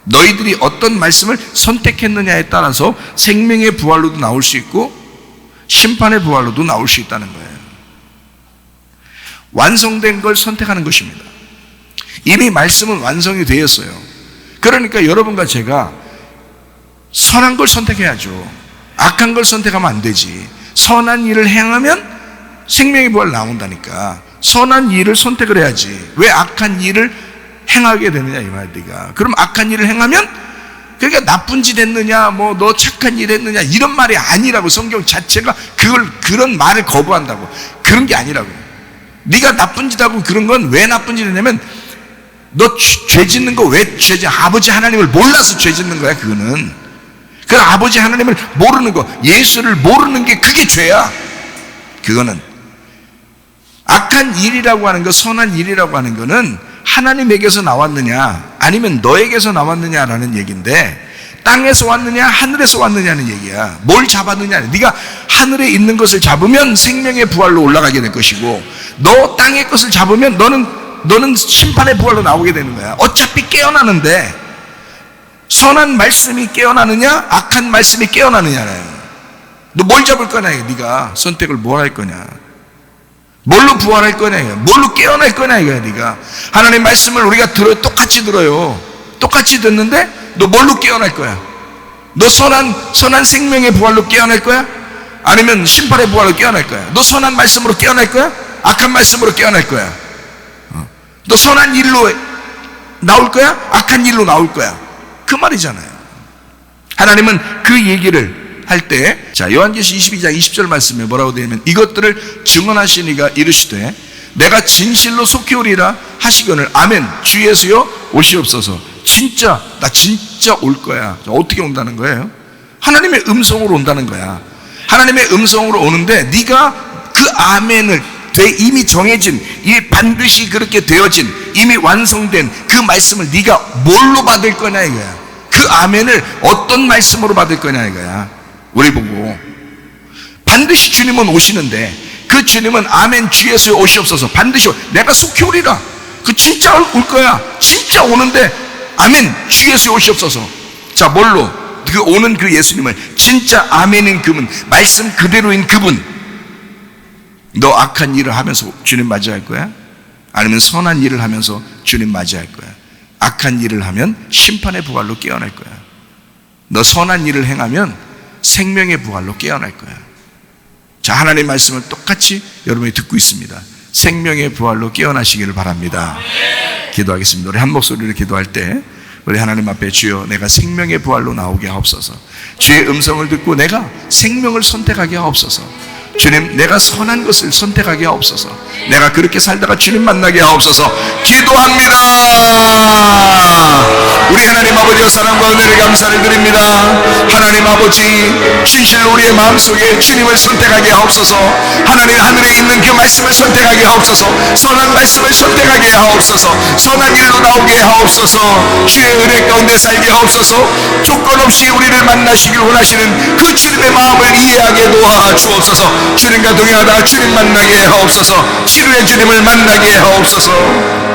너희들이 어떤 말씀을 선택했느냐에 따라서 생명의 부활로도 나올 수 있고 심판의 부활로도 나올 수 있다는 거예요. 완성된 걸 선택하는 것입니다. 이미 말씀은 완성이 되었어요. 그러니까 여러분과 제가 선한 걸 선택해야죠. 악한 걸 선택하면 안 되지. 선한 일을 행하면 생명의 부활 나온다니까. 선한 일을 선택을 해야지. 왜 악한 일을 행하게 되느냐 이 말이야. 그럼 악한 일을 행하면 그러니까 나쁜 짓 했느냐, 뭐 너 착한 일 했느냐 이런 말이 아니라고. 성경 자체가 그런 말을 거부한다고. 그런 게 아니라고. 네가 나쁜 짓 하고 그런 건 왜 나쁜 짓 했냐면 너 죄 짓는 거 왜 죄 짓? 아버지 하나님을 몰라서 죄 짓는 거야. 그거는 그 아버지 하나님을 모르는 거, 예수를 모르는 게 그게 죄야. 그거는 악한 일이라고 하는 거, 선한 일이라고 하는 거는 하나님에게서 나왔느냐 아니면 너에게서 나왔느냐라는 얘기인데, 땅에서 왔느냐 하늘에서 왔느냐는 얘기야. 뭘 잡았느냐. 네가 하늘에 있는 것을 잡으면 생명의 부활로 올라가게 될 것이고, 너 땅의 것을 잡으면 너는 심판의 부활로 나오게 되는 거야. 어차피 깨어나는데 선한 말씀이 깨어나느냐 악한 말씀이 깨어나느냐는, 너 뭘 잡을 거냐. 네가 선택을 뭘 할 거냐. 뭘로 부활할 거냐. 뭘로 깨어날 거냐 이거야. 네가 하나님 말씀을 우리가 똑같이 들어요. 똑같이 듣는데 너 뭘로 깨어날 거야? 너 선한 생명의 부활로 깨어날 거야? 아니면 심판의 부활로 깨어날 거야? 너 선한 말씀으로 깨어날 거야? 악한 말씀으로 깨어날 거야? 너 선한 일로 나올 거야? 악한 일로 나올 거야? 그 말이잖아요. 하나님은 그 얘기를 할 때, 자, 요한계시 22장 20절 말씀에 뭐라고 되어 있냐면, 이것들을 증언하시니가 이르시되 내가 진실로 속히 오리라 하시거늘 아멘. 주 예수여 오시옵소서. 진짜 나 진짜 올 거야. 어떻게 온다는 거예요? 하나님의 음성으로 온다는 거야. 하나님의 음성으로 오는데 네가 그 아멘을 이미 정해진, 이미 반드시 그렇게 되어진, 이미 완성된 그 말씀을 네가 뭘로 받을 거냐 이거야. 그 아멘을 어떤 말씀으로 받을 거냐 이거야. 우리 보고 반드시 주님은 오시는데 그 주님은 아멘 주 예수에 오시옵소서 반드시 내가 속히 오리라. 그 진짜 올 거야. 진짜 오는데 아멘 주 예수에 오시옵소서. 자, 뭘로? 그 오는 그 예수님을 진짜 아멘인 그분, 말씀 그대로인 그분. 너 악한 일을 하면서 주님 맞이할 거야? 아니면 선한 일을 하면서 주님 맞이할 거야? 악한 일을 하면 심판의 부활로 깨어날 거야. 너 선한 일을 행하면 생명의 부활로 깨어날 거야. 자, 하나님의 말씀을 똑같이 여러분이 듣고 있습니다. 생명의 부활로 깨어나시기를 바랍니다. 기도하겠습니다. 우리 한 목소리로 기도할 때 우리 하나님 앞에 주여 내가 생명의 부활로 나오게 하옵소서. 주의 음성을 듣고 내가 생명을 선택하게 하옵소서. 주님, 내가 선한 것을 선택하게 하옵소서. 내가 그렇게 살다가 주님 만나게 하옵소서. 기도합니다. 우리 하나님 아버지의 사랑과 은혜를 감사를 드립니다. 하나님 아버지, 진실로 우리의 마음속에 주님을 선택하게 하옵소서. 하나님 하늘에 있는 그 말씀을 선택하게 하옵소서. 선한 말씀을 선택하게 하옵소서. 선한 일로 나오게 하옵소서. 주의 은혜 가운데 살게 하옵소서. 조건 없이 우리를 만나시길 원하시는 그 주님의 마음을 이해하게 도와주옵소서. 주님과 동행하다가 주님 만나게 하옵소서. 치료의 주님을 만나게 하옵소서.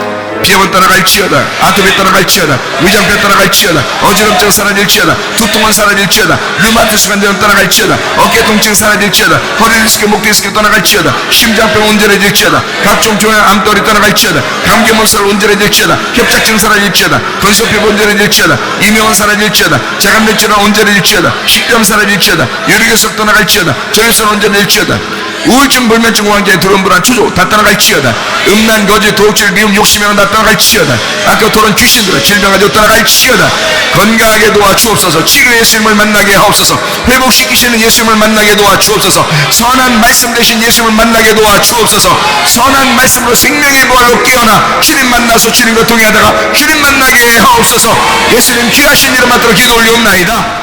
비염은 떠나갈지어다. 아토피 떠나갈지어다. 위장병 떠나갈지어다. 어지럼증 사라질지어다. 두통은 사라질지어다. 류마티스 관절은 떠나갈지어다. 어깨 통증 사라질지어다. 허리 디스크, 목 디스크 떠나갈지어다. 심장병 온전해질지어다. 각종 종양 암돌이 떠나갈지어다. 감기 몰살 온전해질지어다. 협착증 사라질지어다. 건조피부 온전해질지어다. 이명은 사라질지어다. 자간맥 질환 온전해질지어다. 식도암 사라질지어다. 유리결석 떠나갈지어다. 전립선 온전해질지어다. 우울증, 불면증, 공황장애, 두려움, 불안, 초조 다 떠나갈지어다. 음란, 거짓, 도둑질, 미움, 욕심이랑 다 떠나갈지어다. 아까 토론 귀신들아 질병가지고 떠나갈지어다. 건강하게 도와주옵소서. 치료 예수님을 만나게 하옵소서. 회복시키시는 예수님을 만나게 도와주옵소서. 선한 말씀 되신 예수님을 만나게 도와주옵소서. 선한 말씀으로 생명의 부활로 깨어나 주님 만나서 주님과 동행하다가 주님 만나게 하옵소서. 예수님 귀하신 이름 받들어 기도 올리옵나이다.